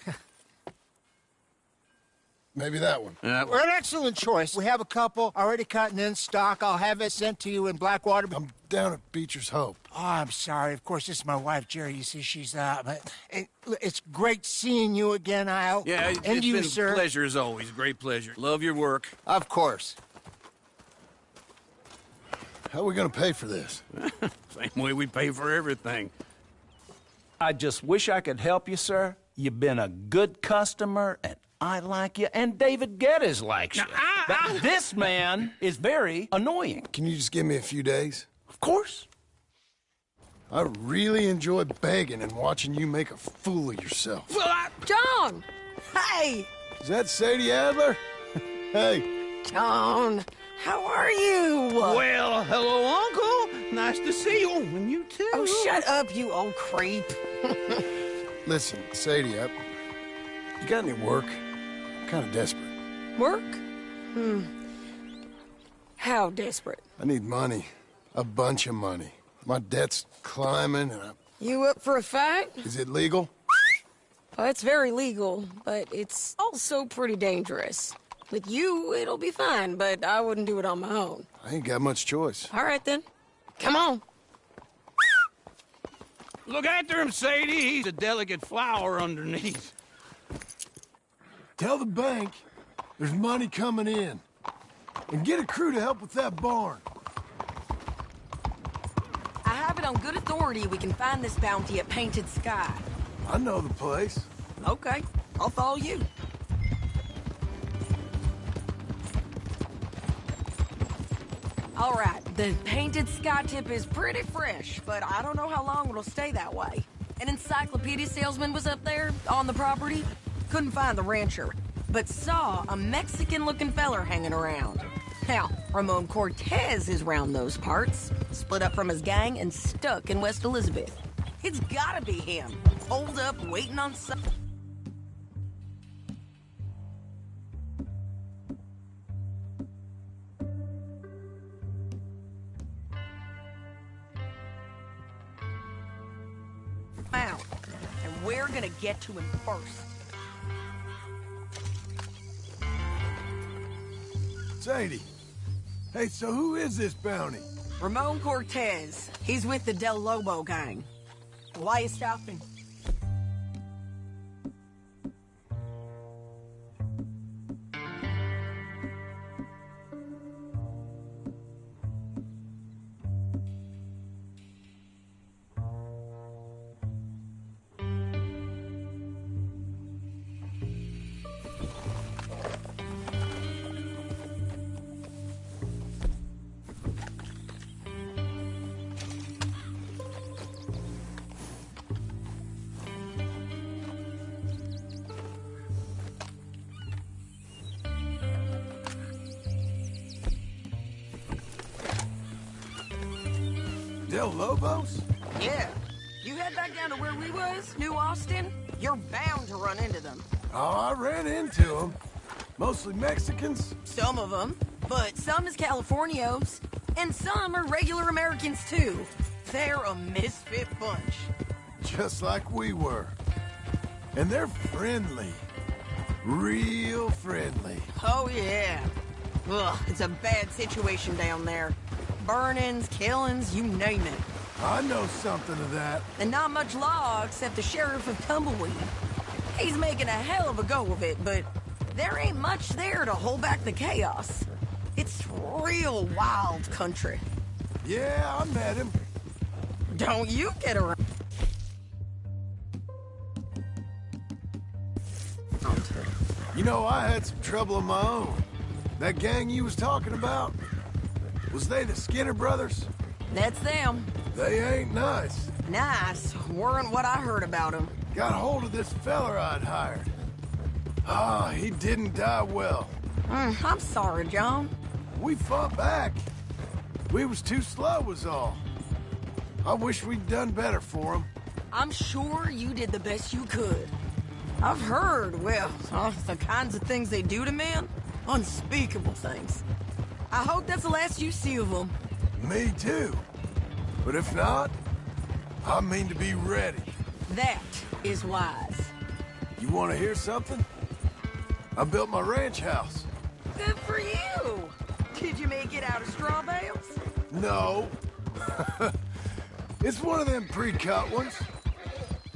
Maybe that one. We're an excellent choice. We have a couple already cut and in stock. I'll have it sent to you in Blackwater. I'm down at Beecher's Hope. Oh, I'm sorry. Of course, this is my wife, Jerry. You see, she's but it's great seeing you again, Al. Yeah, and it's you, been sir. a pleasure as always. Great pleasure. Love your work. Of course. How are we gonna pay for this? Same way we pay for everything. I just wish I could help you, sir. You've been a good customer, and I like you, and David Geddes likes you. But this man is very annoying. Can you just give me a few days? Of course. I really enjoy begging and watching you make a fool of yourself. John! Hey! Is that Sadie Adler? Hey. John, how are you? Well, hello, Uncle. Nice to see you. And you too. Oh, shut up, you old creep. Listen, Sadie, you got any work? I'm kind of desperate. Work? How desperate? I need money. A bunch of money. My debt's climbing and You up for a fight? Is it legal? Well, it's very legal, but it's also pretty dangerous. With you, it'll be fine, but I wouldn't do it on my own. I ain't got much choice. All right, then. Come on. Look after him, Sadie. He's a delicate flower underneath. Tell the bank there's money coming in. And get a crew to help with that barn. I have it on good authority we can find this bounty at Painted Sky. I know the place. Okay, I'll follow you. All right, the Painted Sky tip is pretty fresh, but I don't know how long it'll stay that way. An encyclopedia salesman was up there on the property. Couldn't find the rancher, but saw a Mexican-looking feller hanging around. Now, Ramon Cortez is round those parts, split up from his gang and stuck in West Elizabeth. It's gotta be him, holed up waiting on some... out, and we're gonna get to him first. Sadie. Hey, so who is this bounty? Ramon Cortez. He's with the Del Lobo gang. Why you stopping? Del Lobos? Yeah. You head back down to where we was, New Austin, you're bound to run into them. Oh, I ran into them. Mostly Mexicans. Some of them, but some is Californios, and some are regular Americans too. They're a misfit bunch. Just like we were. And they're friendly. Real friendly. Oh, yeah. Ugh, it's a bad situation down there. Burnings, killings, you name it. I know something of that. And not much law except the sheriff of Tumbleweed. He's making a hell of a go of it, but there ain't much there to hold back the chaos. It's real wild country. Yeah, I met him. Don't you get around. You know, I had some trouble of my own. That gang you was talking about, was they the Skinner brothers? That's them. They ain't nice. Nice. Weren't what I heard about them. Got hold of this feller I'd hired. Ah, he didn't die well. I'm sorry, John. We fought back. We was too slow was all. I wish we'd done better for him. I'm sure you did the best you could. I've heard, well, the kinds of things they do to men. Unspeakable things. I hope that's the last you see of them. Me too. But if not, I mean to be ready. That is wise. You want to hear something? I built my ranch house. Good for you. Did you make it out of straw bales? No. It's one of them pre-cut ones.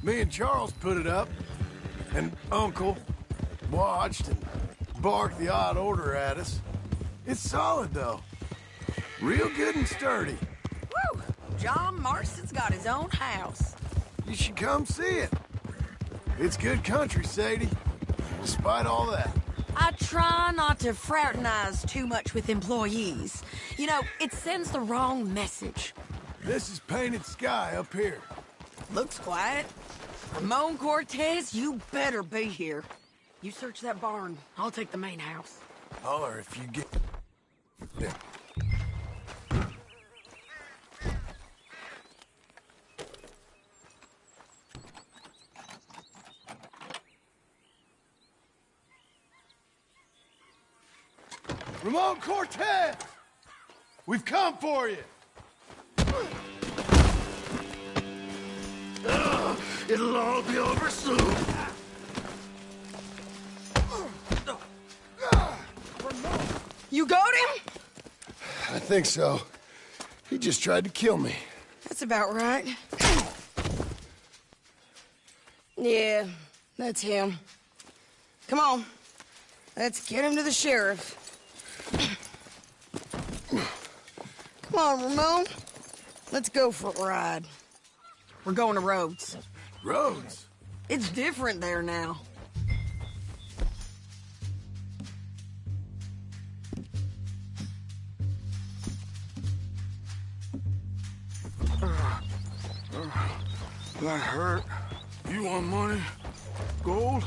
Me and Charles put it up, and Uncle watched and barked the odd order at us. It's solid, though. Real good and sturdy. Woo! John Marston's got his own house. You should come see it. It's good country, Sadie. Despite all that. I try not to fraternize too much with employees. You know, it sends the wrong message. This is painted sky up here. Looks quiet. Ramon Cortez, you better be here. You search that barn. I'll take the main house. Holler if you get... There. Ramon Cortez! We've come for you! It'll all be over soon. You got him? I think so. He just tried to kill me. That's about right. Yeah, that's him. Come on. Let's get him to the sheriff. Come on, Ramon. Let's go for a ride. We're going to Rhodes. Rhodes? It's different there now. That hurt. You want money? Gold?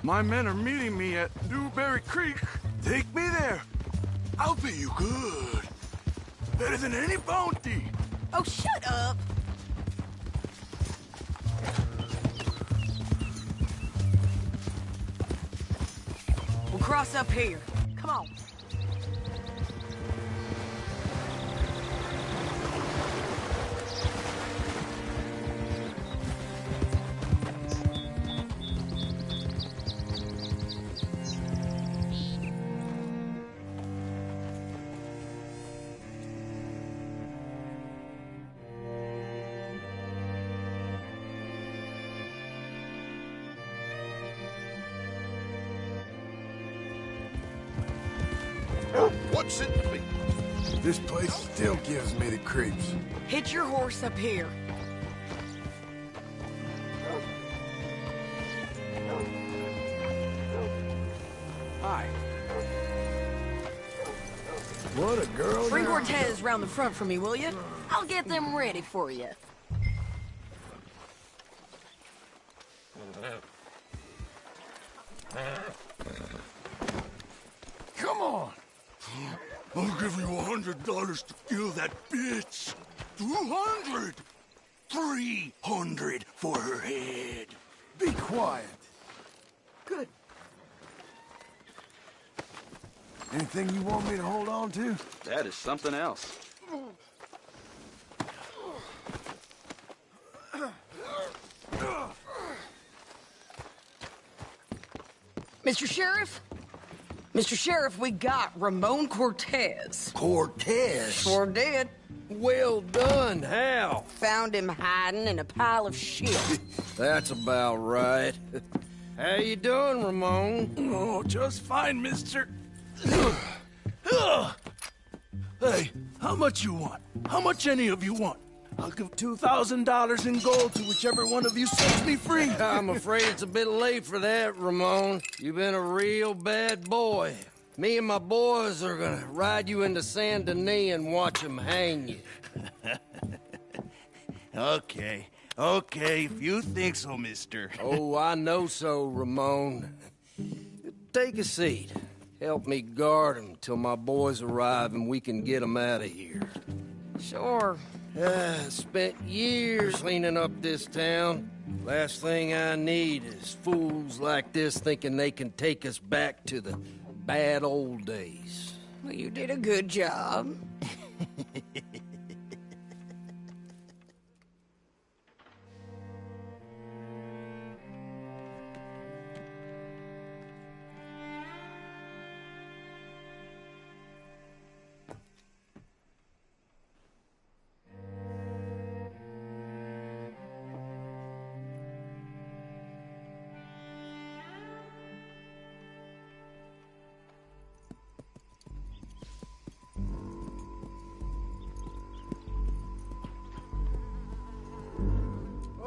My men are meeting me at Newberry Creek. Take me there. I'll pay you good. Better than any bounty. Oh, shut up. We'll cross up here. Come on. What's it to me? This place still gives me the creeps. Hitch your horse up here. Hi. What a girl. Bring Cortez round the front for me, will you? I'll get them ready for you. Come on. I'll give you $100 to kill that bitch. 200. 300 for her head. Be quiet. Good. Anything you want me to hold on to? That is something else. Mr. Sheriff? Mr. Sheriff, we got Ramon Cortez. Cortez? Sure did. Well done. How? Found him hiding in a pile of shit. That's about right. How you doing, Ramon? Oh, just fine, mister. Hey, how much you want? How much any of you want? I'll give $2,000 in gold to whichever one of you sets me free. I'm afraid it's a bit late for that, Ramon. You've been a real bad boy. Me and my boys are gonna ride you into Saint Denis and watch them hang you. Okay, if you think so, mister. Oh, I know so, Ramon. Take a seat. Help me guard him till my boys arrive and we can get them out of here. Sure. Spent years cleaning up this town. Last thing I need is fools like this thinking they can take us back to the bad old days. Well, you did a good job.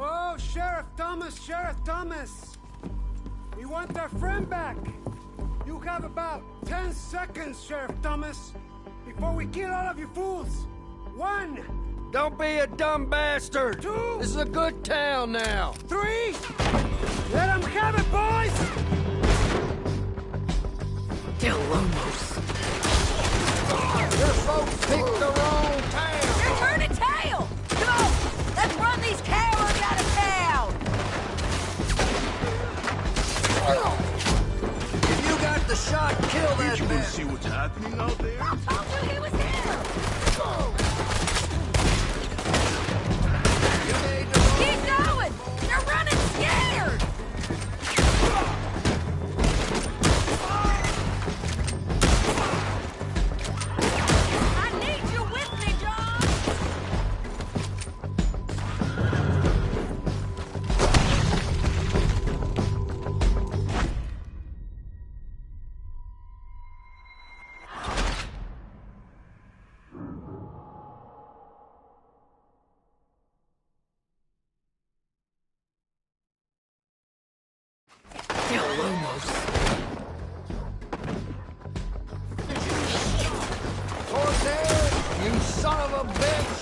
Oh, Sheriff Thomas! We want our friend back! You have about 10 seconds, Sheriff Thomas, before we kill all of you fools! 1! Don't be a dumb bastard! 2! This is a good town now! 3! Let them have it, boys! Del Lomos. Your folks picked the wrong town! They're turning tail! Come on! Let's run these cowards out of town! If you got the shot, kill that man! See what's happening out there? I told you he was here! Keep going! They're running scared! I need you with me, John! Del Lomos. Horsehead, you son of a bitch!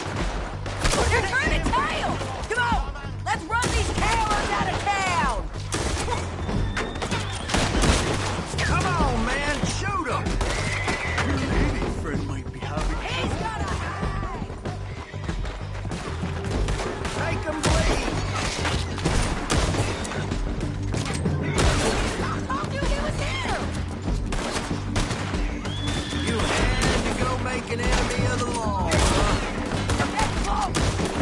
They're turning tail! Come on! Let's run these cowards out of town! Come on, man, shoot him! Your lady friend might be having... He's gonna hide! Make him bleed! I told you he was here! You had to go make an enemy of the law, huh?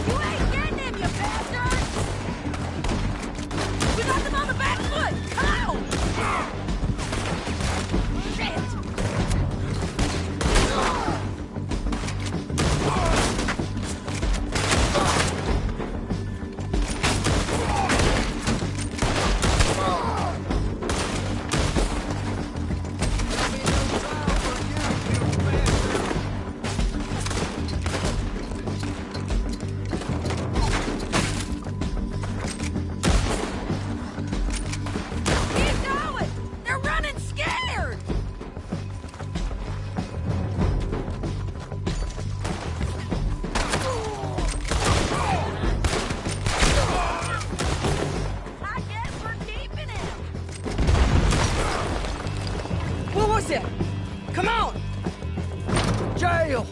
You ain't getting him, you bastard! We got them on the back foot! Come on! Shit! Keep going! They're running scared! I guess we're keeping him! What was it? Come on! Jail!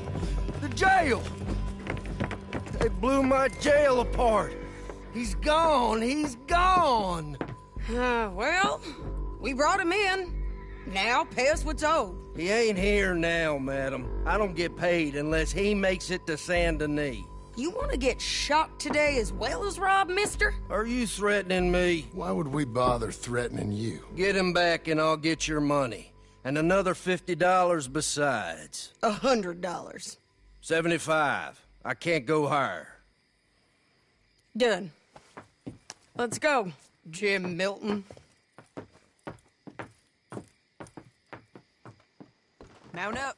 The jail! They blew my jail apart! He's gone! He's gone! Well, we brought him in. Now pay us what's owed. He ain't here now, madam. I don't get paid unless he makes it to Saint Denis. You want to get shot today as well as Rob, mister? Are you threatening me? Why would we bother threatening you? Get him back and I'll get your money. And another $50 besides. $100. 75. I can't go higher. Done. Let's go, Jim Milton. Mount up.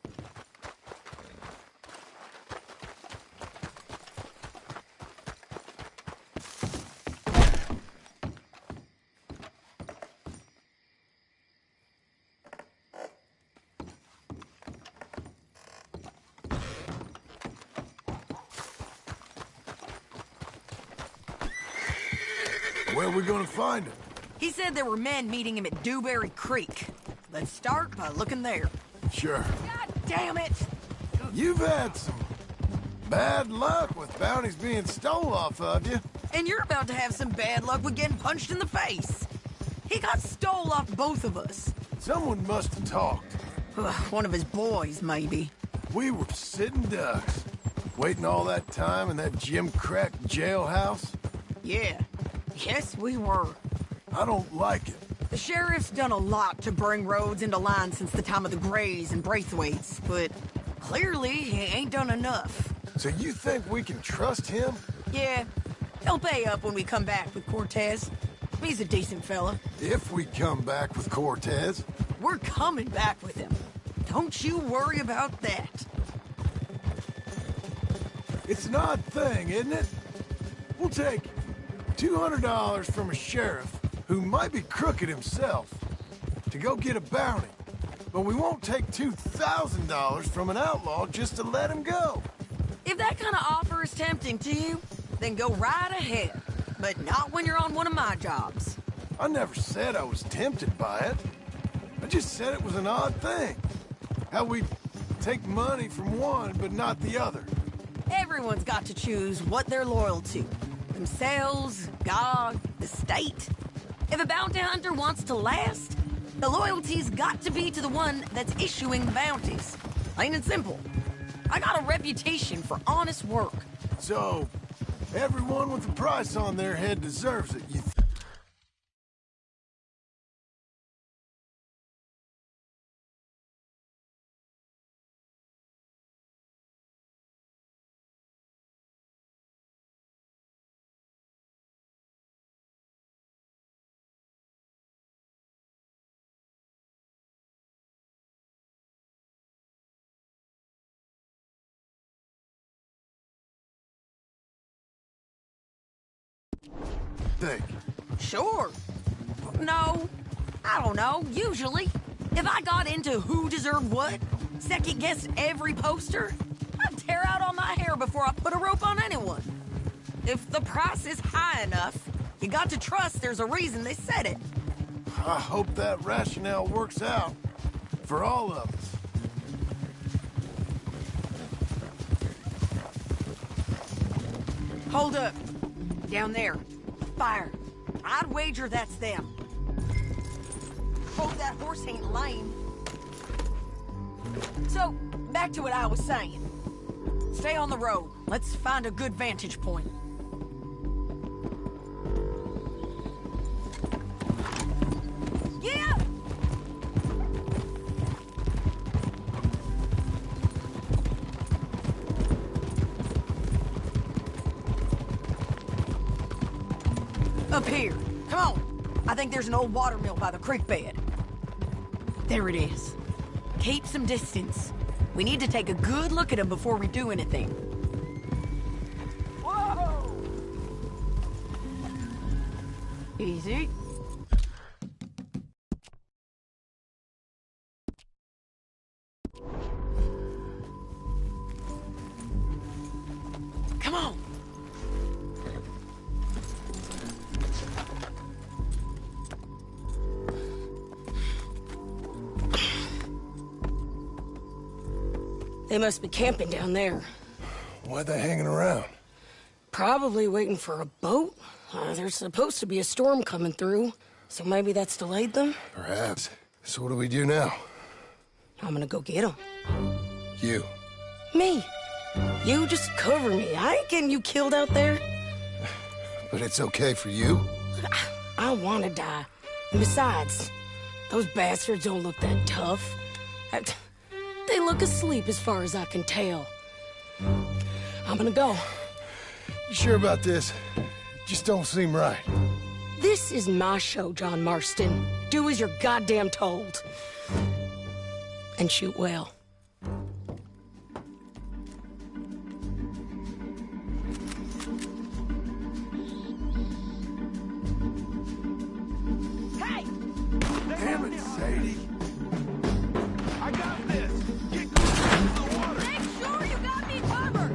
Where are we gonna find him? He said there were men meeting him at Dewberry Creek. Let's start by looking there. Sure. God damn it! You've had some Bad luck with bounties being stole off of you. And you're about to have some bad luck with getting punched in the face. He got stole off both of us. Someone must have talked. One of his boys, maybe. We were sitting ducks, waiting all that time in that gim-crack jailhouse. Yeah. Yes, we were. I don't like it. The sheriff's done a lot to bring roads into line since the time of the Greys and Braithwaites, but clearly he ain't done enough. So you think we can trust him? Yeah. He'll pay up when we come back with Cortez. He's a decent fella. If we come back with Cortez. We're coming back with him. Don't you worry about that. It's an odd thing, isn't it? We'll take $200 from a sheriff who might be crooked himself to go get a bounty. But we won't take $2,000 from an outlaw just to let him go. If that kind of offer is tempting to you, then go right ahead. But not when you're on one of my jobs. I never said I was tempted by it. I just said it was an odd thing. How we take money from one but not the other. Everyone's got to choose what they're loyal to. Themselves, God, the state. If a bounty hunter wants to last, the loyalty's got to be to the one that's issuing the bounties. Plain and simple. I got a reputation for honest work. So, everyone with a price on their head deserves it, you think? Sure. No, I don't know, usually. If I got into who deserved what, second-guessed every poster, I'd tear out all my hair before I put a rope on anyone. If the price is high enough, you got to trust there's a reason they said it. I hope that rationale works out for all of us. Hold up. Down there. Fire. I'd wager that's them. Hope that horse ain't lame. So, back to what I was saying. Stay on the road. Let's find a good vantage point. Yeah! Up here. Come on. I think there's an old water mill by the creek bed. There it is. Keep some distance. We need to take a good look at him before we do anything. Whoa! Easy. Come on. They must be camping down there. Why are they hanging around? Probably waiting for a boat. There's supposed to be a storm coming through, so maybe that's delayed them? Perhaps. So what do we do now? I'm gonna go get them. You. Me. You just cover me. I ain't getting you killed out there. But it's okay for you? I don't want to die. And besides, those bastards don't look that tough. They look asleep as far as I can tell. I'm gonna go. You sure about this? Just don't seem right. This is my show, John Marston. Do as you're goddamn told. And shoot well. Hey! Damn it, Sadie. I got this! Get close to the water! Make sure you got me covered!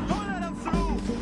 Don't let him through!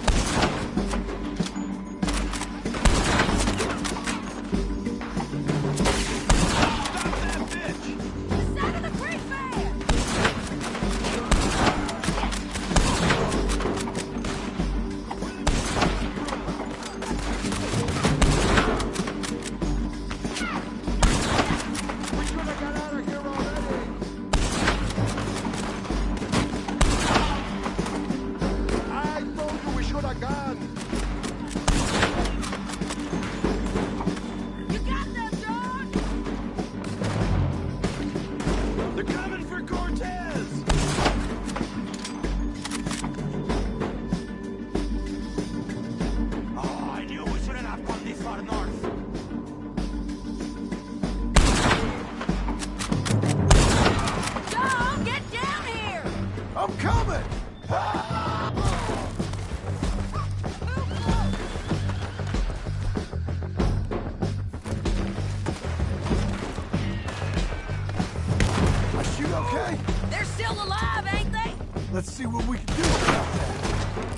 Let's see what we can do about that.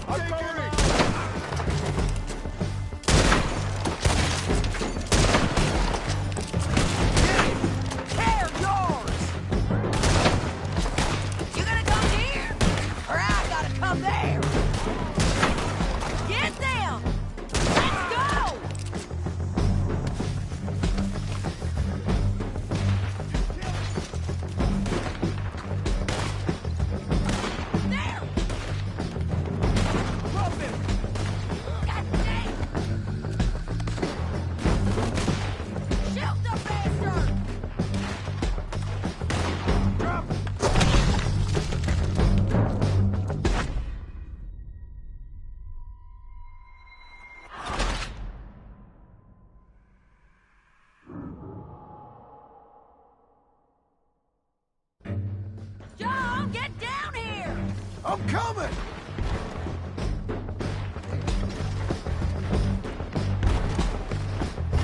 I'm covering! They're yours! You gonna come here? Or I gotta come there? Get them! Let's go! There! Drop him! God dang! Shoot the bastard! John, get down here! I'm coming!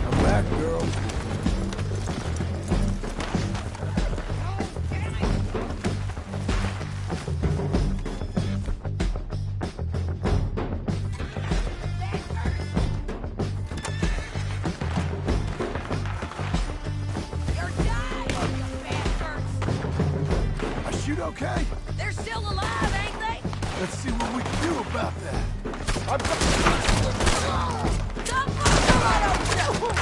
I'm back, girl. You're dying, you bastards! I shoot okay? They're still alive, ain't they? Let's see what we can do about that. Some fucker right over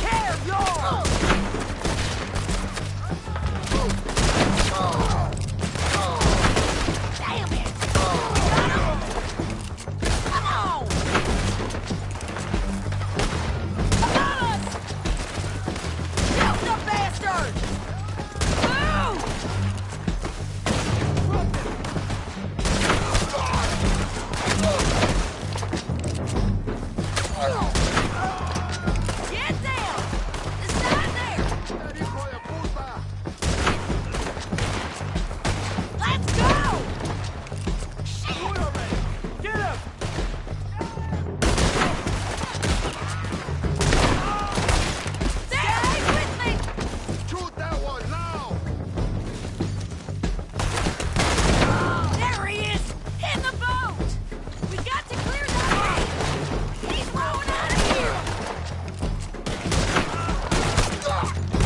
Tear yours! Damn it! Got him! Come on! Above us! Shoot the bastard! Move! Get down! It's not there! Let's go! Shit! Get him! Stay with me! Shoot that one now! There he is! In the boat! We got to clear that way! He's rowing out of here!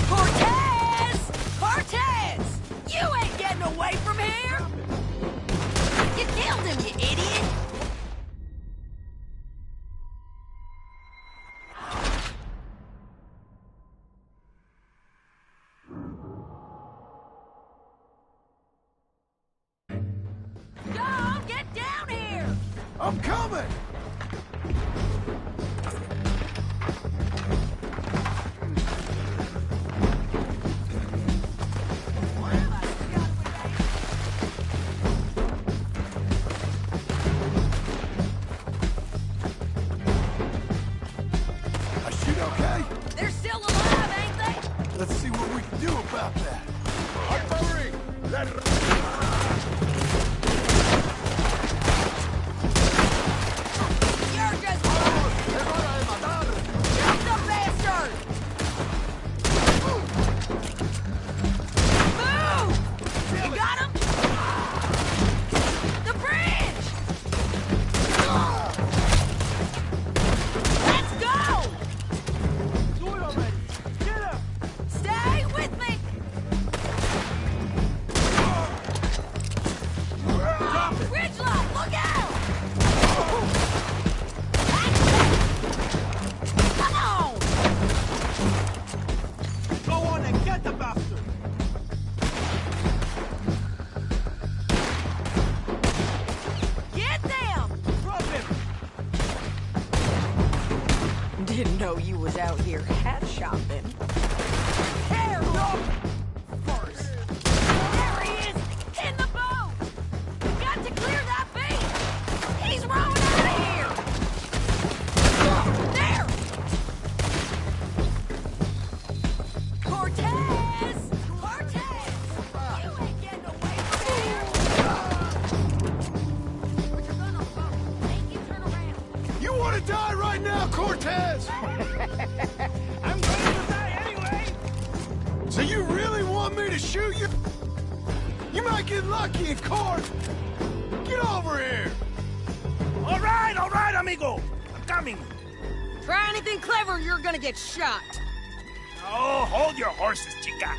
Cortez! Cortez! You ain't getting away from here! You killed him, you idiot! John, get down here! I'm coming! I shoot okay? They're still alive, ain't they? Let's see what we can do about that. I'm covering! You're just... Shoot the bastard! Move! You got him? The bridge! Let's go! Do it already! Get him! Stay with me! Bridge lock, look out! Come on! Go on and get the bastard! Get them! Drop him! Didn't know you was out here hat shopping. Tear off first. There he is, in the boat. We got to clear that bait. He's rowing out of here. There. Cortez, Cortez, you ain't getting away from here. Put your gun on the boat. Make you turn around. You want to die right now, Cortez? I'm going to die anyway! So you really want me to shoot you? You might get lucky in court. Get over here. All right, amigo. I'm coming. Try anything clever, you're gonna get shot. Oh, hold your horses, chica.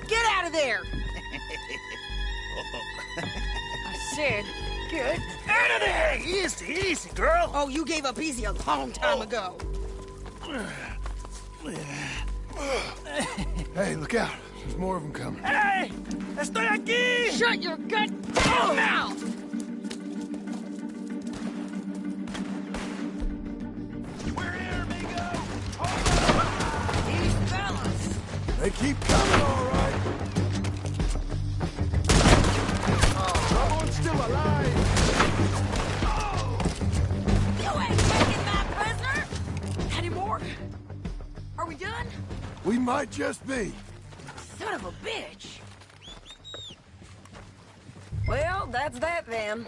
Get out of there! I said, get out of there! Easy, easy, girl. Oh, you gave up easy a long time ago. Hey, look out. There's more of them coming. Hey! Estoy aquí! Shut your goddamn mouth! We're here, amigo! These fellas! They keep coming, all right. Oh, someone's still alive. You ain't taking my prisoner! Any more? Are we done? We might just be. Son of a bitch! Well, that's that then.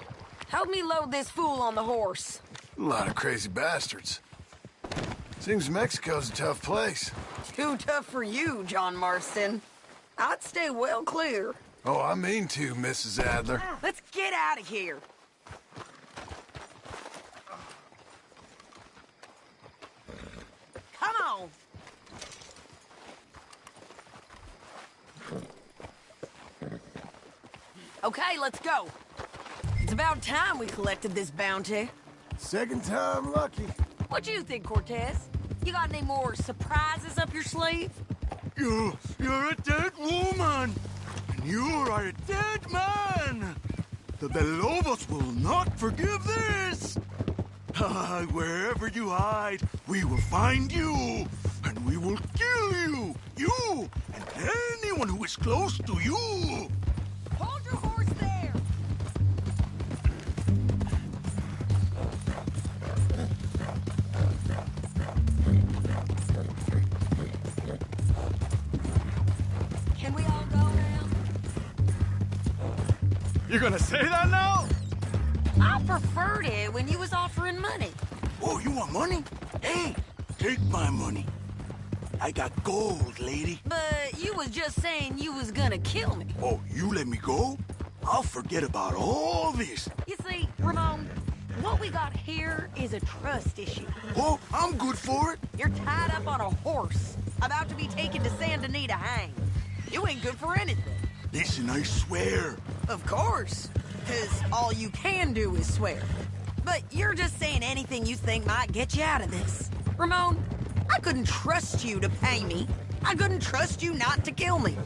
Help me load this fool on the horse. A lot of crazy bastards. Seems Mexico's a tough place. Too tough for you, John Marston. I'd stay well clear. Oh, I mean to, Mrs. Adler. Let's get out of here. Come on. Okay, let's go. It's about time we collected this bounty. Second time lucky. What do you think, Cortez? You got any more surprises up your sleeve? You're a dead woman, and you are a dead man. The Lobos will not forgive this. Wherever you hide, we will find you, and we will kill you. You and anyone who is close to you. Hold your horse there! Can we all go now? You're gonna say that now? I preferred it when you was offering money. Oh, you want money? Hey, take my money. I got gold, lady. But you was just saying you was gonna kill me. Oh, you let me go? I'll forget about all this. You see, Ramon, what we got here is a trust issue. Oh, I'm good for it. You're tied up on a horse, about to be taken to Saint Denis to hang. You ain't good for anything. Listen, I swear. Of course, because all you can do is swear. But you're just saying anything you think might get you out of this. Ramon, I couldn't trust you to pay me. I couldn't trust you not to kill me.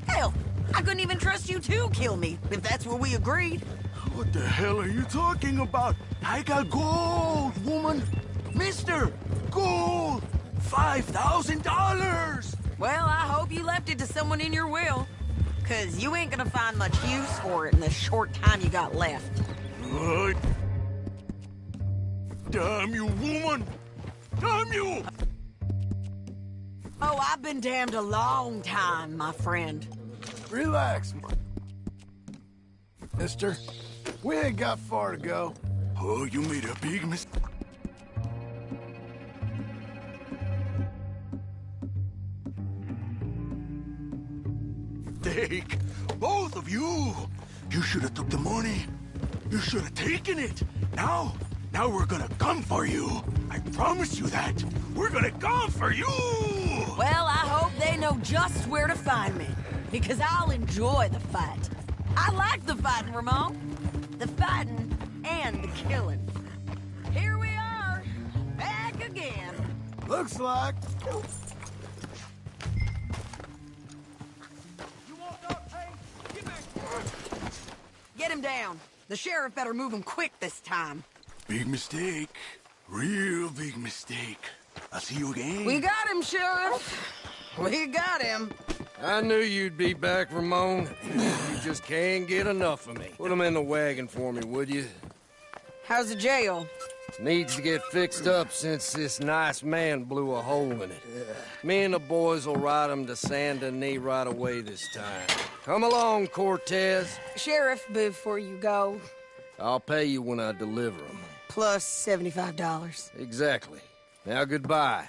Hell, I couldn't even trust you to kill me, if that's what we agreed. What the hell are you talking about? I got gold, woman. Mister, gold. $5,000. Well, I hope you left it to someone in your will. Because you ain't gonna find much use for it in the short time you got left. What? Damn you, woman! Damn you! Oh, I've been damned a long time, my friend. Relax, mister. We ain't got far to go. Oh, you made a big mistake. Both of you! You should have took the money. You should have taken it. Now we're gonna come for you. I promise you that. We're gonna come for you! Well, I hope they know just where to find me. Because I'll enjoy the fight. I like the fighting, Ramon. The fighting and the killing. Here we are, back again. Looks like. Get him down. The sheriff better move him quick this time. Big mistake. Real big mistake. I'll see you again. We got him, Sheriff. We got him. I knew you'd be back, Ramon. You just can't get enough of me. Put him in the wagon for me, would you? How's the jail? Needs to get fixed up since this nice man blew a hole in it. Me and the boys will ride him to Saint Denis right away this time. Come along, Cortez. Sheriff, before you go... I'll pay you when I deliver him. Plus $75. Exactly. Now goodbye.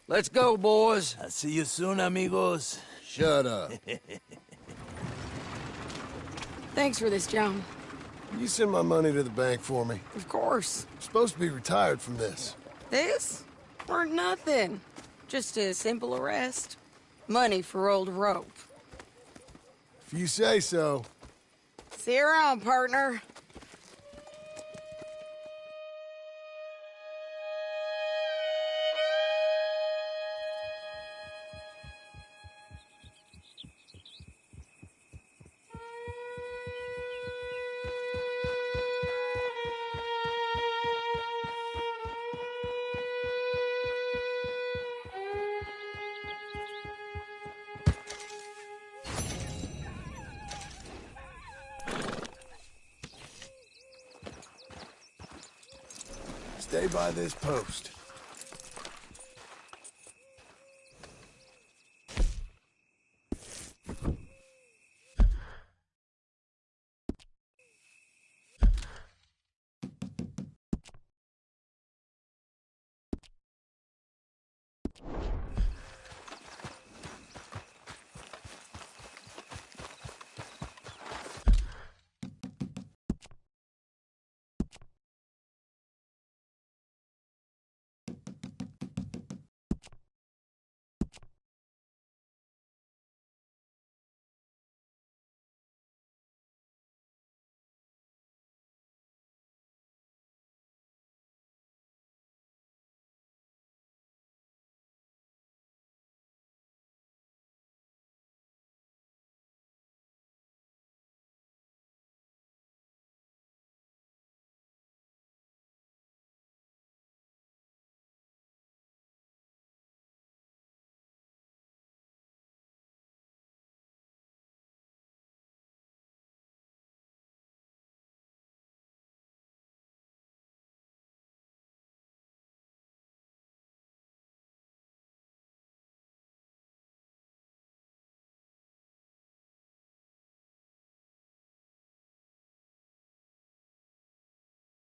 Let's go, boys. I'll see you soon, amigos. Shut up. Thanks for this, John. You send my money to the bank for me. Of course. I'm supposed to be retired from this. This? Or nothing. Just a simple arrest. Money for old rope. If you say so. See you around, partner. Stay by this post.